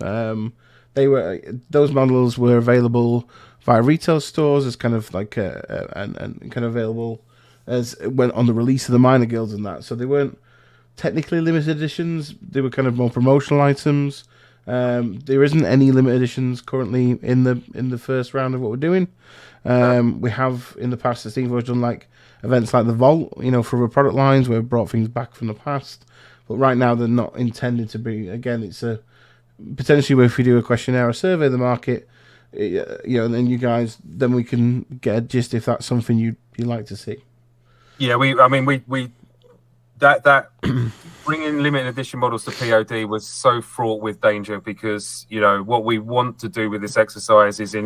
Speaker 2: Those models were available via retail stores as kind of like and kind of available as when on the release of the minor guilds and that. So they weren't technically limited editions. They were kind of more promotional items. There isn't any limited editions currently in the first round of what we're doing. We have in the past at Steamforged done like events like the Vault, for our product lines where we brought things back from the past. But right now they're not intended to be. Again, it's a potentially if we do a questionnaire or survey of the market, and then you guys, then we can get a gist if that's something you like to see.
Speaker 1: Yeah, we bringing limited edition models to POD was so fraught with danger because what we want to do with this exercise is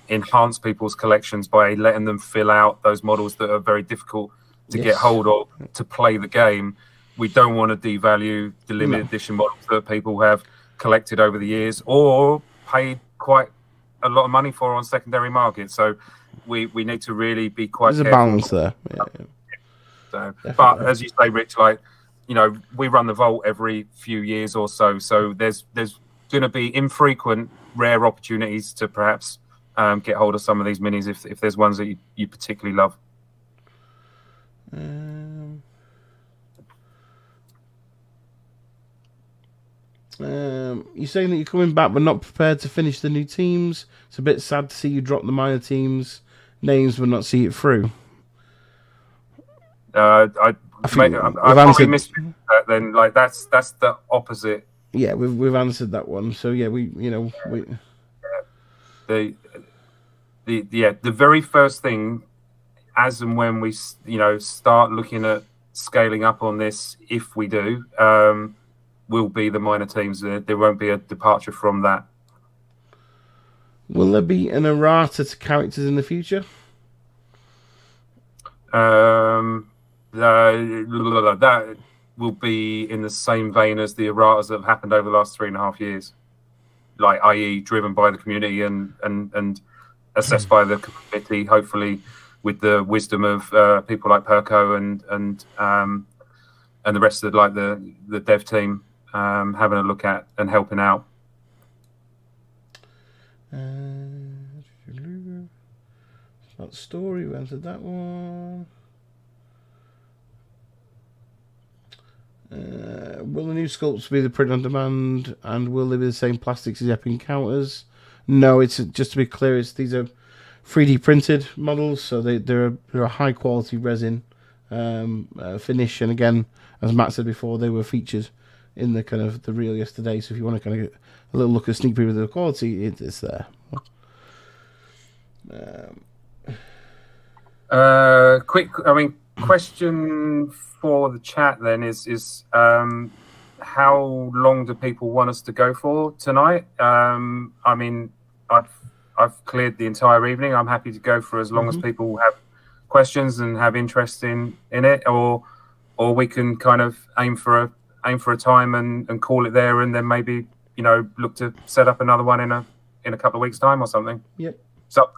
Speaker 1: enhance people's collections by letting them fill out those models that are very difficult to get hold of to play the game. We don't want to devalue the limited edition models that people have collected over the years or paid quite a lot of money for on secondary market. So we need to really be quite
Speaker 2: careful.
Speaker 1: There's
Speaker 2: a balance there. Yeah.
Speaker 1: So, but as you say, Rich, we run the Vault every few years or so. So there's going to be infrequent, rare opportunities to perhaps get hold of some of these minis if there's ones that you particularly love.
Speaker 2: You're saying that you're coming back but not prepared to finish the new teams. It's a bit sad to see you drop the minor teams names but not see it through. I
Speaker 1: probably missed that then. Like that's the opposite.
Speaker 2: Yeah, we've answered that one. So yeah,
Speaker 1: the very first thing, as and when we start looking at scaling up on this, if we do, will be the minor teams. There won't be a departure from that.
Speaker 2: Will there be an errata to characters in the future?
Speaker 1: That will be in the same vein as the erratas that have happened over the last 3.5 years, i.e. driven by the community and assessed by the committee, hopefully with the wisdom of people like Perko and the rest of the dev team having a look at and helping out.
Speaker 2: That story, we answered that one. Will the new sculpts be the print on demand, and will they be the same plastics as Epic Encounters? No, it's just to be clear, these are 3D printed models, so they're a high quality resin finish, and again, as Matt said before, they were featured in the kind of the reel yesterday. So if you want to kind of get a little look at a sneak preview of the quality, it's there.
Speaker 1: Question for the chat then is how long do people want us to go for tonight? I've cleared the entire evening. I'm happy to go for as long as people have questions and have interest in it, or we can kind of aim for a time and call it there, and then maybe look to set up another one in in a couple of weeks' time or something.
Speaker 2: Yep.
Speaker 1: So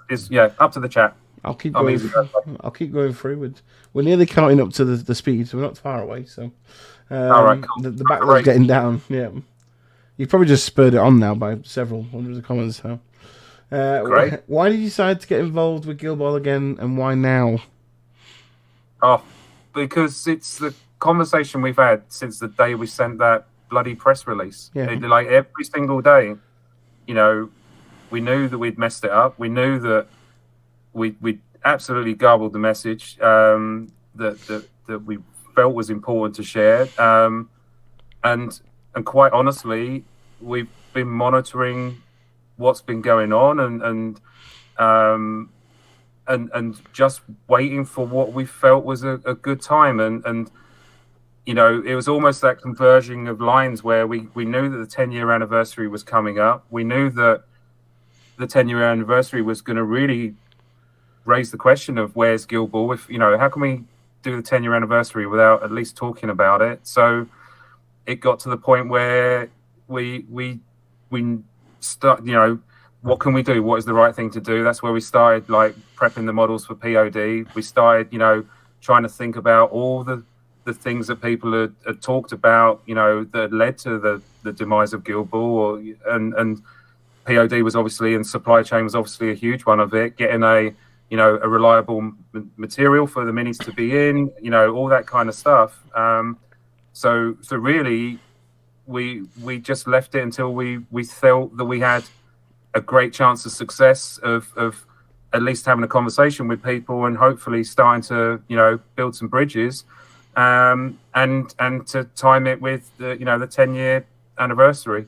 Speaker 1: up to the chat.
Speaker 2: I'll keep going. I'll keep going through. We're nearly counting up to the speed, so we're not far away. So,
Speaker 1: all right, cool.
Speaker 2: The backlog's getting down. Yeah, you probably just spurred it on now by several hundreds of comments. So,
Speaker 1: great.
Speaker 2: Why did you decide to get involved with Guild Ball again, and why now?
Speaker 1: Oh, because it's the conversation we've had since the day we sent that bloody press release.
Speaker 2: Yeah.
Speaker 1: Like every single day, we knew that we'd messed it up. We knew that we absolutely garbled the message that we felt was important to share. And quite honestly, we've been monitoring what's been going on and just waiting for what we felt was a good time. And it was almost that converging of lines where we knew that the 10-year anniversary was coming up. We knew that the 10-year anniversary was going to really raise the question of where's Guild Ball? If how can we do the 10-year anniversary without at least talking about it? So it got to the point where we start, what can we do? What is the right thing to do? That's where we started like prepping the models for POD. We started, trying to think about all the things that people had talked about, that led to the demise of Guild Ball, and POD was obviously, and supply chain was obviously a huge one of it. Getting a reliable material for the minis to be in, all that kind of stuff. So really, we just left it until we felt that we had a great chance of success of at least having a conversation with people and hopefully starting to build some bridges, and to time it with the 10-year anniversary.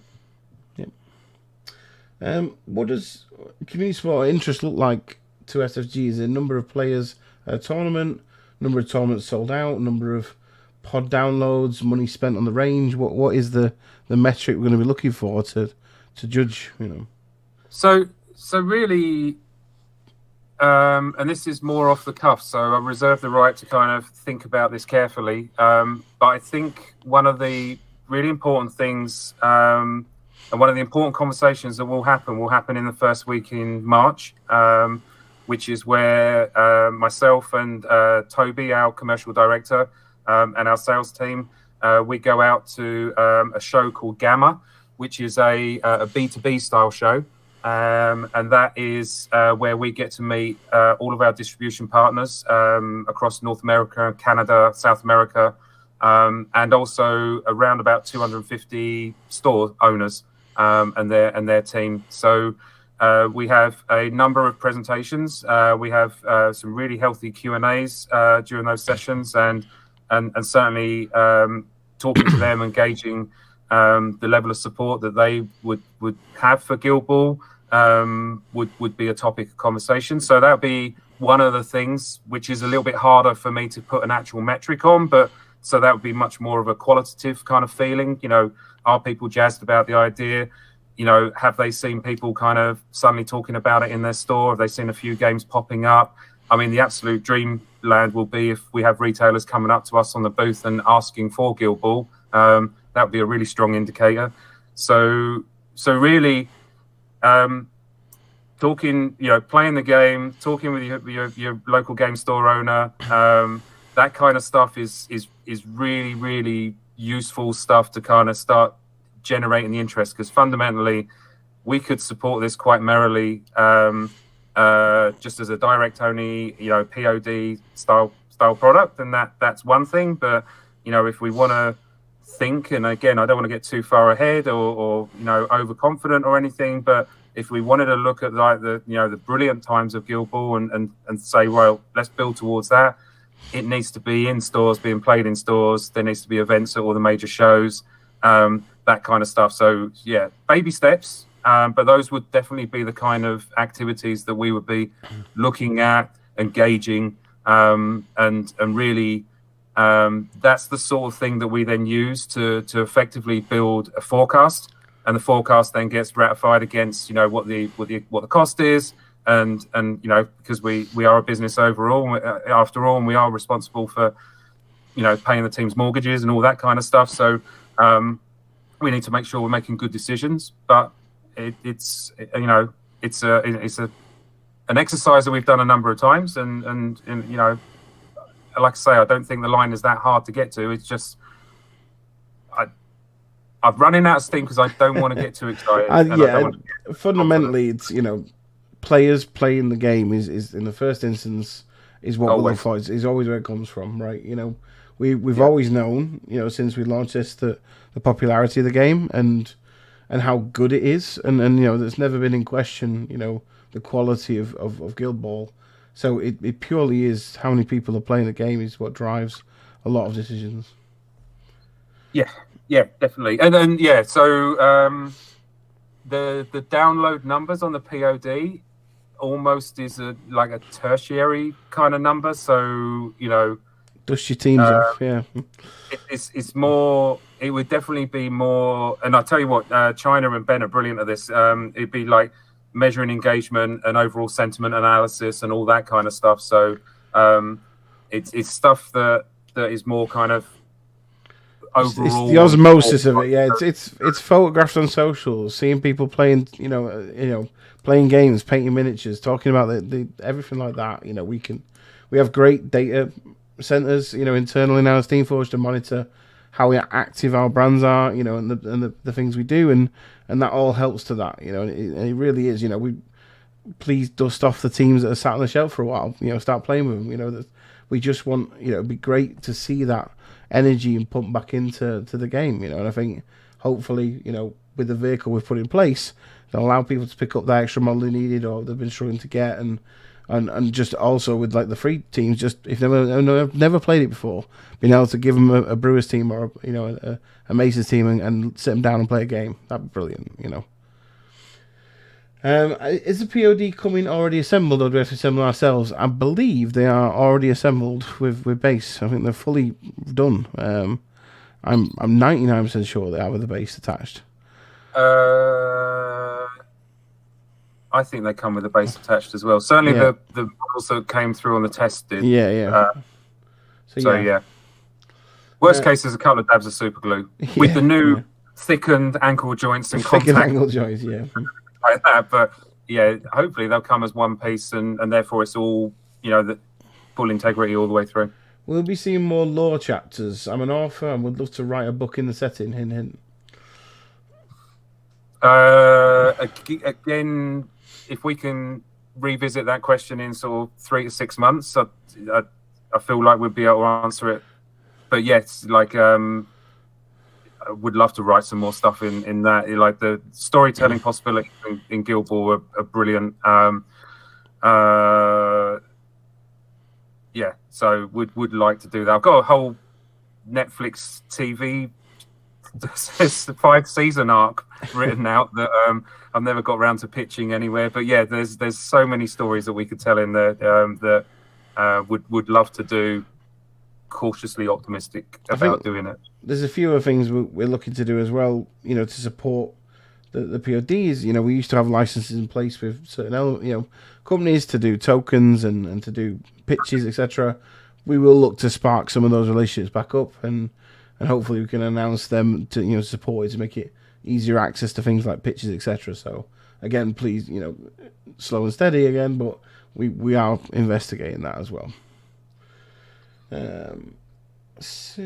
Speaker 2: What does community support interest look like to SFGs? A number of players at a tournament, number of tournaments sold out, number of pod downloads, money spent on the range. What is the metric we're going to be looking for to judge?
Speaker 1: So really, and this is more off the cuff, so I reserve the right to kind of think about this carefully. But I think one of the really important things, and one of the important conversations that will happen in the first week in March, which is where myself and Toby, our commercial director, and our sales team, we go out to a show called Gamma, which is a B2B style show. And that is where we get to meet all of our distribution partners across North America, Canada, South America, and also around about 250 store owners and their team. So we have a number of presentations. We have some really healthy Q&As during those sessions, and certainly talking to them, engaging the level of support that they would have for Guild Ball. Would be a topic of conversation. So that would be one of the things which is a little bit harder for me to put an actual metric on, but so that would be much more of a qualitative kind of feeling. Are people jazzed about the idea? Have they seen people kind of suddenly talking about it in their store? Have they seen a few games popping up? I mean, the absolute dreamland will be if we have retailers coming up to us on the booth and asking for Guild Ball. That would be a really strong indicator. So really, talking, playing the game, talking with your local game store owner, that kind of stuff is really, really useful stuff to kind of start generating the interest, because fundamentally we could support this quite merrily just as a direct only POD style product, and that's one thing. But if we want to think, and again, I don't want to get too far ahead or overconfident or anything, but if we wanted to look at like the brilliant times of Guild Ball and say, well, let's build towards that, it needs to be in stores, being played in stores. There needs to be events at all the major shows, that kind of stuff. So yeah, baby steps, but those would definitely be the kind of activities that we would be looking at, engaging, and really that's the sort of thing that we then use to effectively build a forecast. And the forecast then gets ratified against, what the cost is, and because we are a business overall, after all, and we are responsible for, paying the team's mortgages and all that kind of stuff. So we need to make sure we're making good decisions. But it's an exercise that we've done a number of times, and like I say, I don't think the line is that hard to get to. It's just I'm running out of steam because I don't want to get too excited.
Speaker 2: Fundamentally, it's players playing the game is in the first instance is what we'll fight. Is always where it comes from, right? We've always known, since we launched this, that the popularity of the game and how good it is, and there's never been in question, the quality of Guild Ball. So it purely is how many people are playing the game is what drives a lot of decisions.
Speaker 1: Yeah, definitely. And then so the download numbers on the POD almost is like a tertiary kind of number. So
Speaker 2: dust your teams off. Yeah,
Speaker 1: it's more. It would definitely be more. And I'll tell you what, China and Ben are brilliant at this. It'd be like measuring engagement and overall sentiment analysis and all that kind of stuff. So it's stuff that is more kind of overall.
Speaker 2: It's the osmosis of it. Yeah, it's photographs on socials, seeing people playing, playing games, painting miniatures, talking about the everything like that. We have great data centers, internally now at Steamforged to monitor how active our brands are, and the things we do, and that all helps to that, and it really is. We please dust off the teams that are sat on the shelf for a while, start playing with them. We just want, it'd be great to see that energy and pump back into the game, and I think hopefully, with the vehicle we've put in place, it'll allow people to pick up that extra model they needed or they've been struggling to get, and just also with like the free teams, just if they've never played it before, being able to give them a Brewers team or a Maces team and sit them down and play a game, that'd be brilliant. Is the POD coming already assembled, or do we have to assemble ourselves? I believe they are already assembled with base. I think they're fully done. I'm 99% sure they have with the base attached.
Speaker 1: I think they come with the base attached as well. Certainly the models that came through on the test did.
Speaker 2: Yeah.
Speaker 1: So worst case is a couple of dabs of super glue with the new thickened ankle joints and
Speaker 2: thickened ankle joints,
Speaker 1: like that. But hopefully they'll come as one piece, and therefore it's all the full integrity all the way through.
Speaker 2: We'll be seeing more lore chapters. I'm an author and would love to write a book in the setting. Hint, hint.
Speaker 1: Again, if we can revisit that question in sort of 3 to 6 months, I feel like we'd be able to answer it. But yes, like I would love to write some more stuff in that. Like the storytelling possibilities in Guild Ball are brilliant. So would like to do that. I've got a whole Netflix TV says the 5-season arc written out that I've never got around to pitching anywhere. But there's so many stories that we could tell in there that would love to do. Cautiously optimistic about doing it.
Speaker 2: There's a few other things we're looking to do as well, to support the PODs. We used to have licenses in place with certain companies to do tokens and to do pitches, etc. We will look to spark some of those relationships back up, and hopefully we can announce them to support it, to make it easier access to things like pitches, etc. So again, please, slow and steady again, but we are investigating that as well. So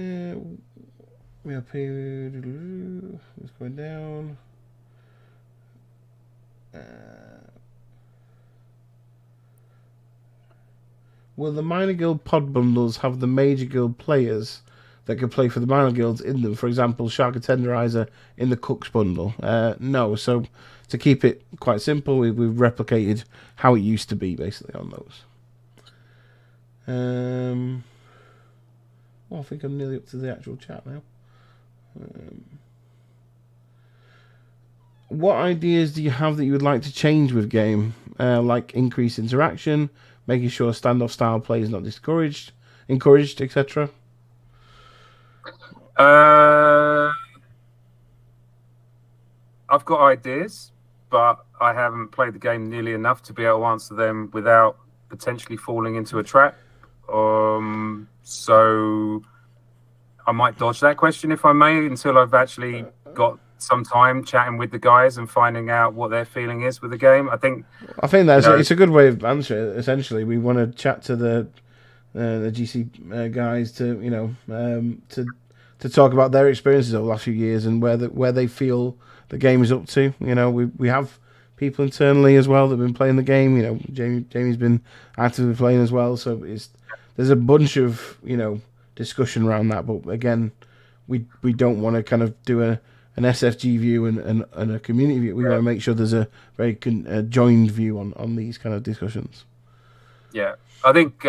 Speaker 2: we are it's going down. Will the minor guild pod bundles have the major guild players that can play for the minor guilds in them? For example, Shark and Tenderizer in the Cooks bundle. No. So to keep it quite simple, we've replicated how it used to be basically on those. I think I'm nearly up to the actual chat now. What ideas do you have that you would like to change with game? Like increased interaction, making sure standoff style play is not encouraged, etc.
Speaker 1: I've got ideas, but I haven't played the game nearly enough to be able to answer them without potentially falling into a trap. So I might dodge that question, if I may, until I've actually got some time chatting with the guys and finding out what their feeling is with the game. I think
Speaker 2: that's it's a good way of answering it. Essentially, we want to chat to the GC guys to to talk about their experiences over the last few years and where they feel the game is up to. We have people internally as well that have been playing the game. Jamie's been actively playing as well, so there's a bunch of discussion around that. But again, we don't want to kind of do an SFG view and a community view. We want to make sure there's a very joined view on these kind of discussions.
Speaker 1: Yeah, I think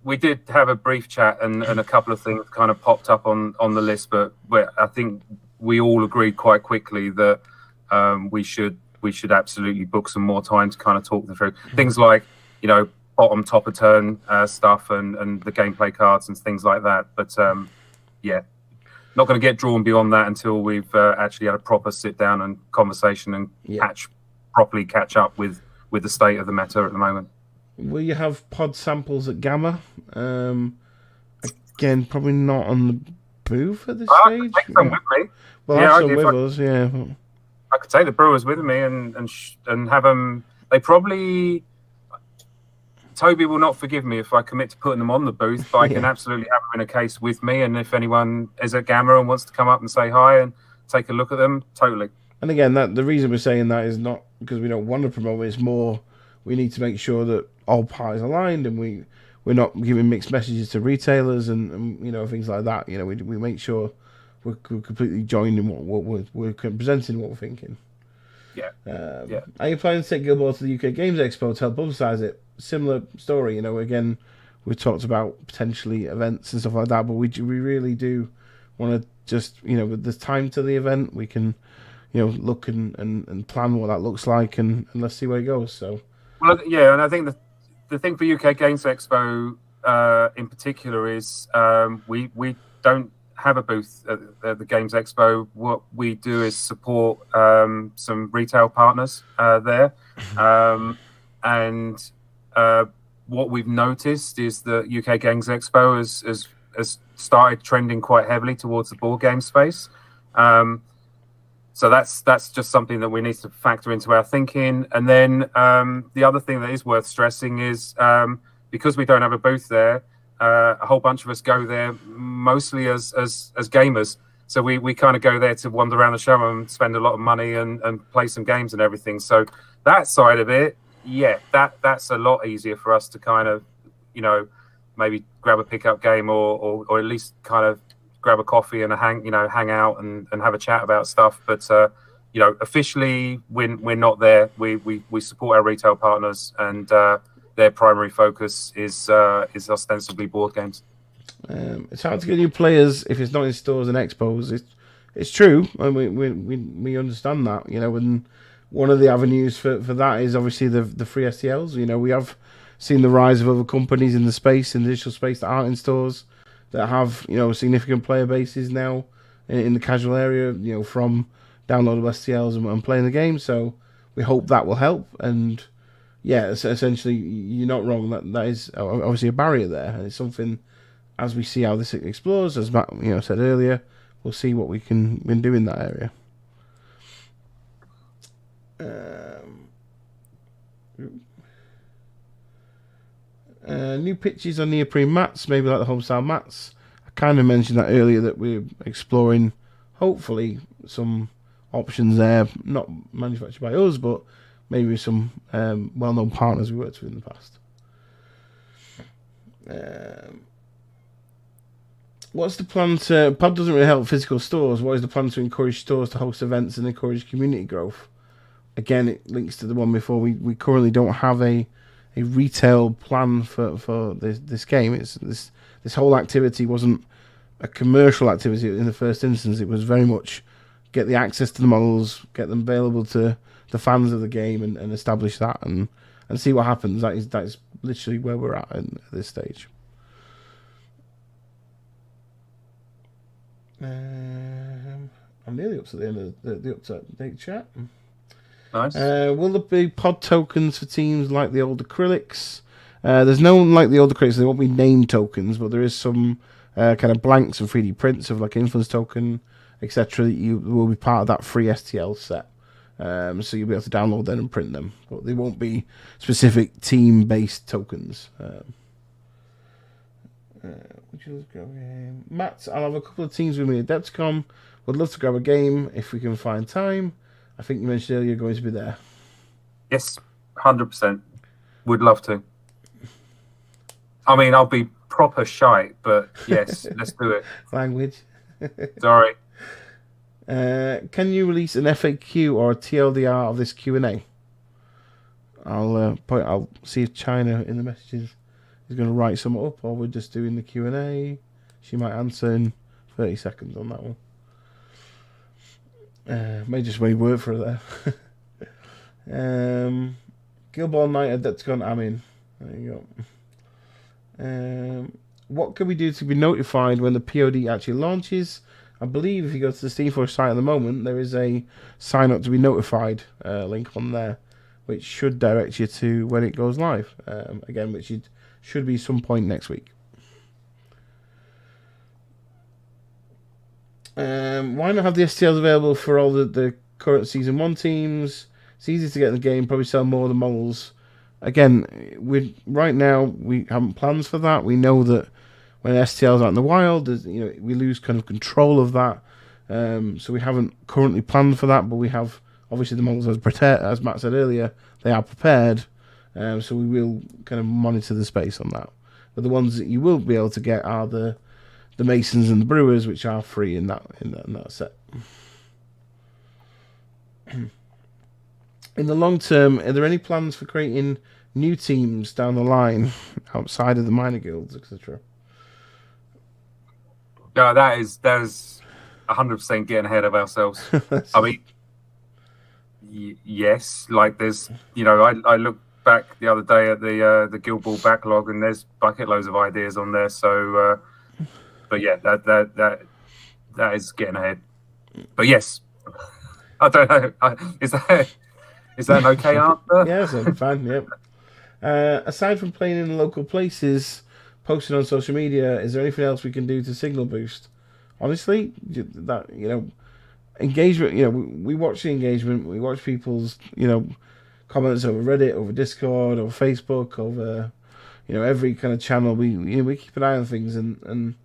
Speaker 1: we did have a brief chat and a couple of things kind of popped up on the list, but I think we all agreed quite quickly that we should absolutely book some more time to kind of talk them through things like bottom top of turn stuff and the gameplay cards and things like that. But not going to get drawn beyond that until we've actually had a proper sit down and conversation and properly catch up with the state of the meta at the moment.
Speaker 2: Will you have pod samples at Gamma? Again, probably not on the booth at this stage.
Speaker 1: I can take them with me.
Speaker 2: Well, have some with us, yeah.
Speaker 1: I could take the brewers with me and have them. They probably. Toby will not forgive me if I commit to putting them on the booth, but I can absolutely have them in a case with me. And if anyone is at Gamma and wants to come up and say hi and take a look at them, totally.
Speaker 2: And again, the reason we're saying that is not because we don't want to promote it. It's more we need to make sure that all parties are aligned and we're not giving mixed messages to retailers and things like that. We make sure we're completely joined in what we're presenting, what we're thinking.
Speaker 1: Yeah.
Speaker 2: Are you planning to take Guild Ball to the UK Games Expo to help publicise it? Similar story, again, we talked about potentially events and stuff like that, but we really do want to just, with the time to the event, we can, look and plan what that looks like and let's see where it goes. So,
Speaker 1: well, yeah, and I think the thing for UK Games Expo in particular is we don't have a booth at the Games Expo. What we do is support some retail partners there, and what we've noticed is that UK Games Expo has started trending quite heavily towards the board game space. So that's just something that we need to factor into our thinking. And then the other thing that is worth stressing is because we don't have a booth there, a whole bunch of us go there mostly as gamers. So we kind of go there to wander around the show and spend a lot of money and play some games and everything. So that side of it, that's a lot easier for us to kind of, maybe grab a pickup game or at least kind of grab a coffee and hang out and have a chat about stuff. But officially we're not there. We support our retail partners and their primary focus is ostensibly board games.
Speaker 2: It's hard to get new players if it's not in stores and expos. It's true, and we understand that. And one of the avenues for that is obviously the free STLs. We have seen the rise of other companies in the space, in the digital space, that aren't in stores, that have significant player bases now in the casual area. From downloadable STLs and playing the game. So we hope that will help. And essentially, you're not wrong. That is obviously a barrier there, and it's something. As we see how this explores, as Matt said earlier, we'll see what we can do in that area. New pitches on neoprene mats, maybe like the homestyle mats. I kind of mentioned that earlier, that we're exploring, hopefully, some options there, not manufactured by us, but maybe some well-known partners we worked with in the past. What's the plan to... Pod doesn't really help physical stores. What is the plan to encourage stores to host events and encourage community growth? Again, it links to the one before. We currently don't have a retail plan for this game. It's this whole activity wasn't a commercial activity in the first instance. It was very much get the access to the models, get them available to the fans of the game, and establish that and see what happens. That is literally where we're at this stage. I'm nearly up to the end of the up-to-date chat.
Speaker 1: Nice.
Speaker 2: Will there be pod tokens for teams like the old acrylics? There's no like the old acrylics. There won't be name tokens, but there is some kind of blanks and 3D prints of like influence token etc., you will be part of that free STL set. So you'll be able to download them and print them, but they won't be specific team-based tokens. Matt, I'll have a couple of teams with me at AdeptCon. Would love to grab a game if we can find time. I think you mentioned earlier you're going to be there.
Speaker 1: Yes, 100%. Would love to. I mean, I'll be proper shy, but yes, let's do it.
Speaker 2: Language.
Speaker 1: Sorry.
Speaker 2: Can you release an FAQ or a TLDR of this Q&A? I'll see if China in the messages is going to write some up, or we're just doing the Q&A. She might answer in 30 seconds on that one. May just wait word for her there. Guild Ball Night at AdeptCon. I'm in. There you go. What can we do to be notified when the POD actually launches? I believe if you go to the Steamforged site at the moment, there is a sign up to be notified link on there, which should direct you to when it goes live. Again, which should be some point next week. Why not have the STLs available for all the current Season 1 teams? It's easy to get in the game, probably sell more of the models. Again, right now, we haven't plans for that. We know that when STLs out in the wild, we lose kind of control of that. So we haven't currently planned for that, but we have, obviously, the models as Matt said earlier, they are prepared. So we will kind of monitor the space on that. But the ones that you will be able to get are the Masons and the Brewers, which are free in that set. In the long term, are there any plans for creating new teams down the line outside of the minor guilds, etc.?
Speaker 1: No, that is 100% getting ahead of ourselves. I mean, yes, like there's, I looked back the other day at the Guild Ball backlog, and there's bucket loads of ideas on there. So, but yeah, that is getting ahead. But yes, I don't know. Is that an okay answer?
Speaker 2: Yeah, that's fine. Yep. Aside from playing in local places, posting on social media, is there anything else we can do to signal boost? Honestly, that engagement. We watch the engagement. We watch people's comments over Reddit, over Discord, over Facebook, over every kind of channel. We keep an eye on things, and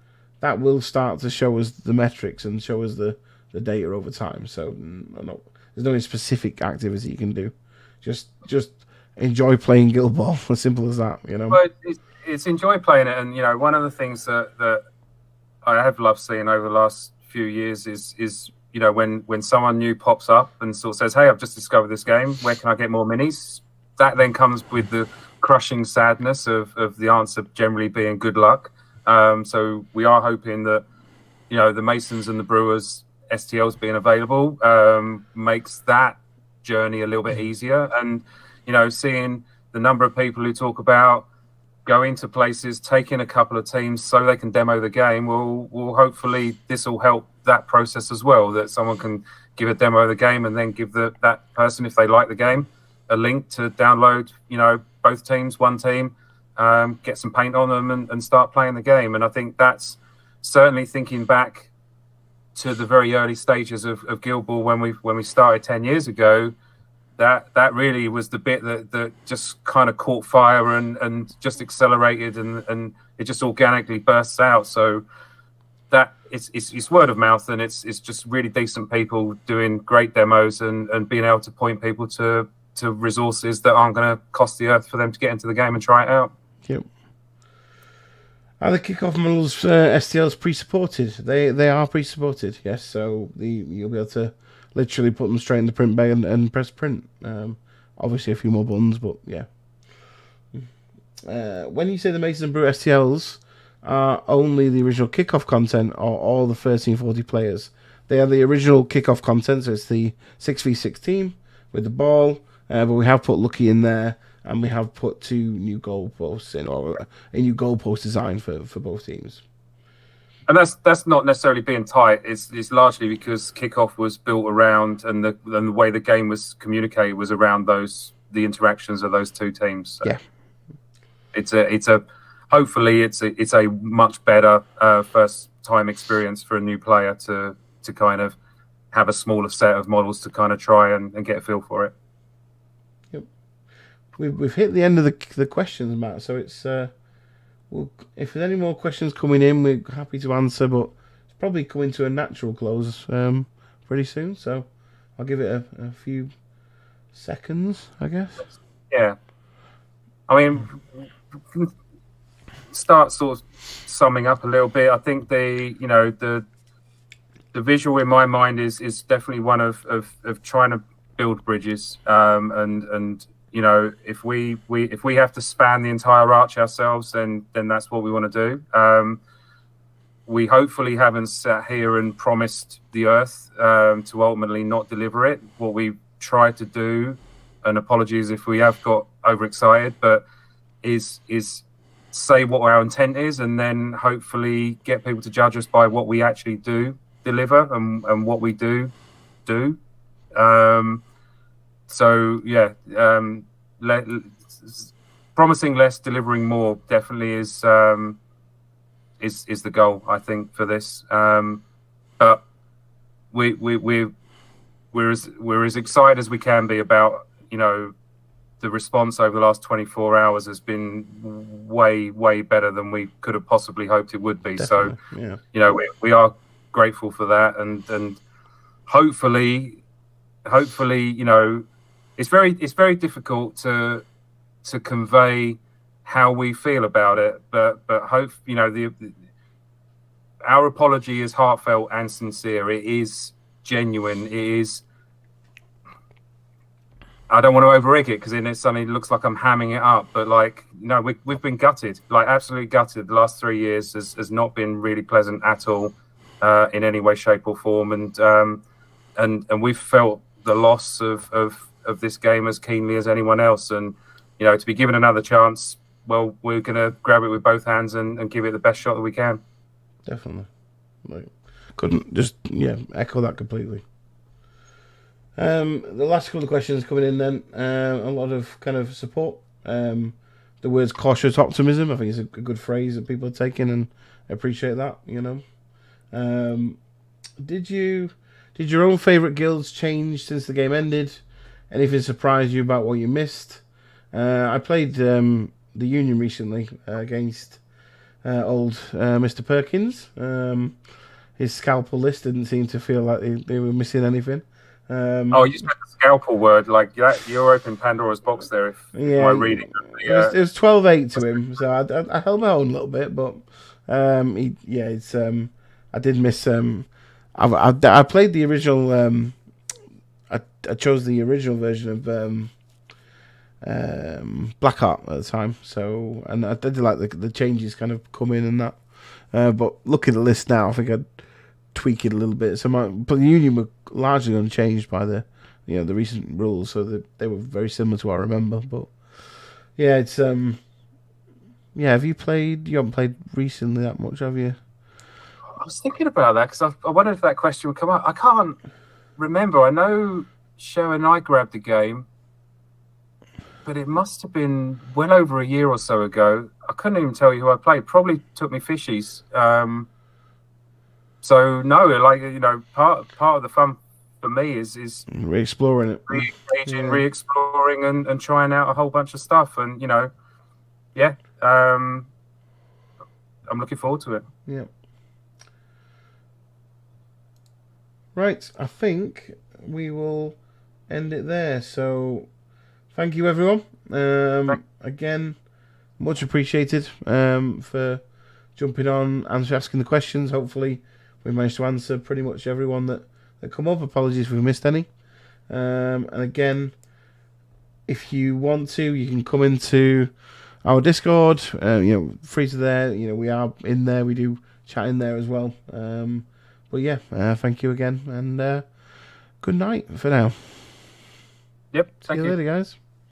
Speaker 2: that will start to show us the metrics and show us the data over time. So there's no specific activity you can do. Just enjoy playing Guild Ball. As simple as that.
Speaker 1: Well, it's enjoy playing it, and one of the things that I have loved seeing over the last few years is when someone new pops up and sort of says, "Hey, I've just discovered this game. Where can I get more minis?" That then comes with the crushing sadness of the answer generally being good luck. So we are hoping that the Masons and the Brewers STLs being available makes that journey a little bit easier, and seeing the number of people who talk about going to places, taking a couple of teams so they can demo the game, will hopefully this will help that process as well, that someone can give a demo of the game and then give that person, if they like the game, a link to download both teams, one team, get some paint on them and start playing the game. And I think that's certainly, thinking back to the very early stages of Guild Ball when we started 10 years ago, that really was the bit that just kind of caught fire and just accelerated and it just organically bursts out. So that it's word of mouth, and it's just really decent people doing great demos and being able to point people to resources that aren't going to cost the earth for them to get into the game and try it out.
Speaker 2: Yep. Are the kickoff models STLs pre-supported? They are pre-supported, yes. So you'll be able to literally put them straight in the print bay and press print. Obviously a few more buttons, but yeah. When you say the Mason and Brew STLs are only the original kickoff content, or all the 1340 players, they are the original kickoff content. So it's the 6v6 team with the ball, but we have put Lucky in there, and we have put 2 new goalposts in, or a new goalpost design for both teams.
Speaker 1: And that's not necessarily being tight. It's largely because kickoff was built around, and the way the game was communicated was around the interactions of those 2 teams. So yeah, hopefully it's a much better first time experience for a new player to to kind of have a smaller set of models to kind of try and get a feel for it.
Speaker 2: Yep. We've hit the end of the questions, Matt. So it's if there's any more questions coming in, we're happy to answer, but it's probably coming to a natural close pretty soon. So I'll give it a few seconds, I guess.
Speaker 1: Yeah. I mean, start sort of summing up a little bit. I think the visual in my mind is definitely one of trying to build bridges, and if we have to span the entire arch ourselves, then that's what we want to do. We hopefully haven't sat here and promised the Earth to ultimately not deliver it. What we try to do, and apologies if we have got overexcited, but is say what our intent is, and then hopefully get people to judge us by what we actually do deliver and what we do. So yeah, promising less, delivering more definitely is the goal, I think, for this. But we're as excited as we can be about, the response over the last 24 hours has been way better than we could have possibly hoped it would be.
Speaker 2: Definitely,
Speaker 1: so
Speaker 2: yeah.
Speaker 1: we are grateful for that, and hopefully it's very difficult to convey how we feel about it, but hope our apology is heartfelt and sincere. It is genuine. It is. I don't want to over egg it, because then it suddenly looks like I'm hamming it up, but we've been gutted, absolutely gutted. The last 3 years has not been really pleasant at all, in any way, shape, or form, and we've felt the loss of this game as keenly as anyone else. And to be given another chance, well, we're going to grab it with both hands and give it the best shot that we can.
Speaker 2: Definitely. Couldn't just echo that completely. The last couple of questions coming in then, a lot of kind of support. The words cautious optimism, I think, is a good phrase that people are taking, and I appreciate that. Did your own favourite guilds change since the game ended? Anything surprised you about what you missed? I played the Union recently against old Mr. Perkins. His scalpel list didn't seem to feel like they were missing anything.
Speaker 1: You said the scalpel word, like that. You're opening Pandora's box there. If my reading,
Speaker 2: it was 12-8 to him, so I held my own a little bit, but I did miss. I played the original. I chose the original version of Blackheart at the time, so, and I did like the changes kind of come in and that. But looking at the list now, I think I'd tweak it a little bit. But the Union were largely unchanged by the recent rules, so they were very similar to what I remember. But yeah, it's have you played? You haven't played recently that much, have you?
Speaker 1: I was thinking about that, because I wondered if that question would come up. I can't remember. I know Show and I grabbed the game, but it must have been well over a year or so ago. I couldn't even tell you who I played. Probably took me fishies. So no, part of the fun for me is
Speaker 2: re-exploring it,
Speaker 1: re-exploring and trying out a whole bunch of stuff, and I'm looking forward to it.
Speaker 2: Yeah. Right, I think we will end it there. So, thank you, everyone. Again, much appreciated for jumping on and asking the questions. Hopefully, we managed to answer pretty much everyone that come up. Apologies if we missed any. And again, if you want to, you can come into our Discord. Free to there. We are in there. We do chat in there as well. But yeah, thank you again, and good night for now.
Speaker 1: Yep.
Speaker 2: See you later, guys.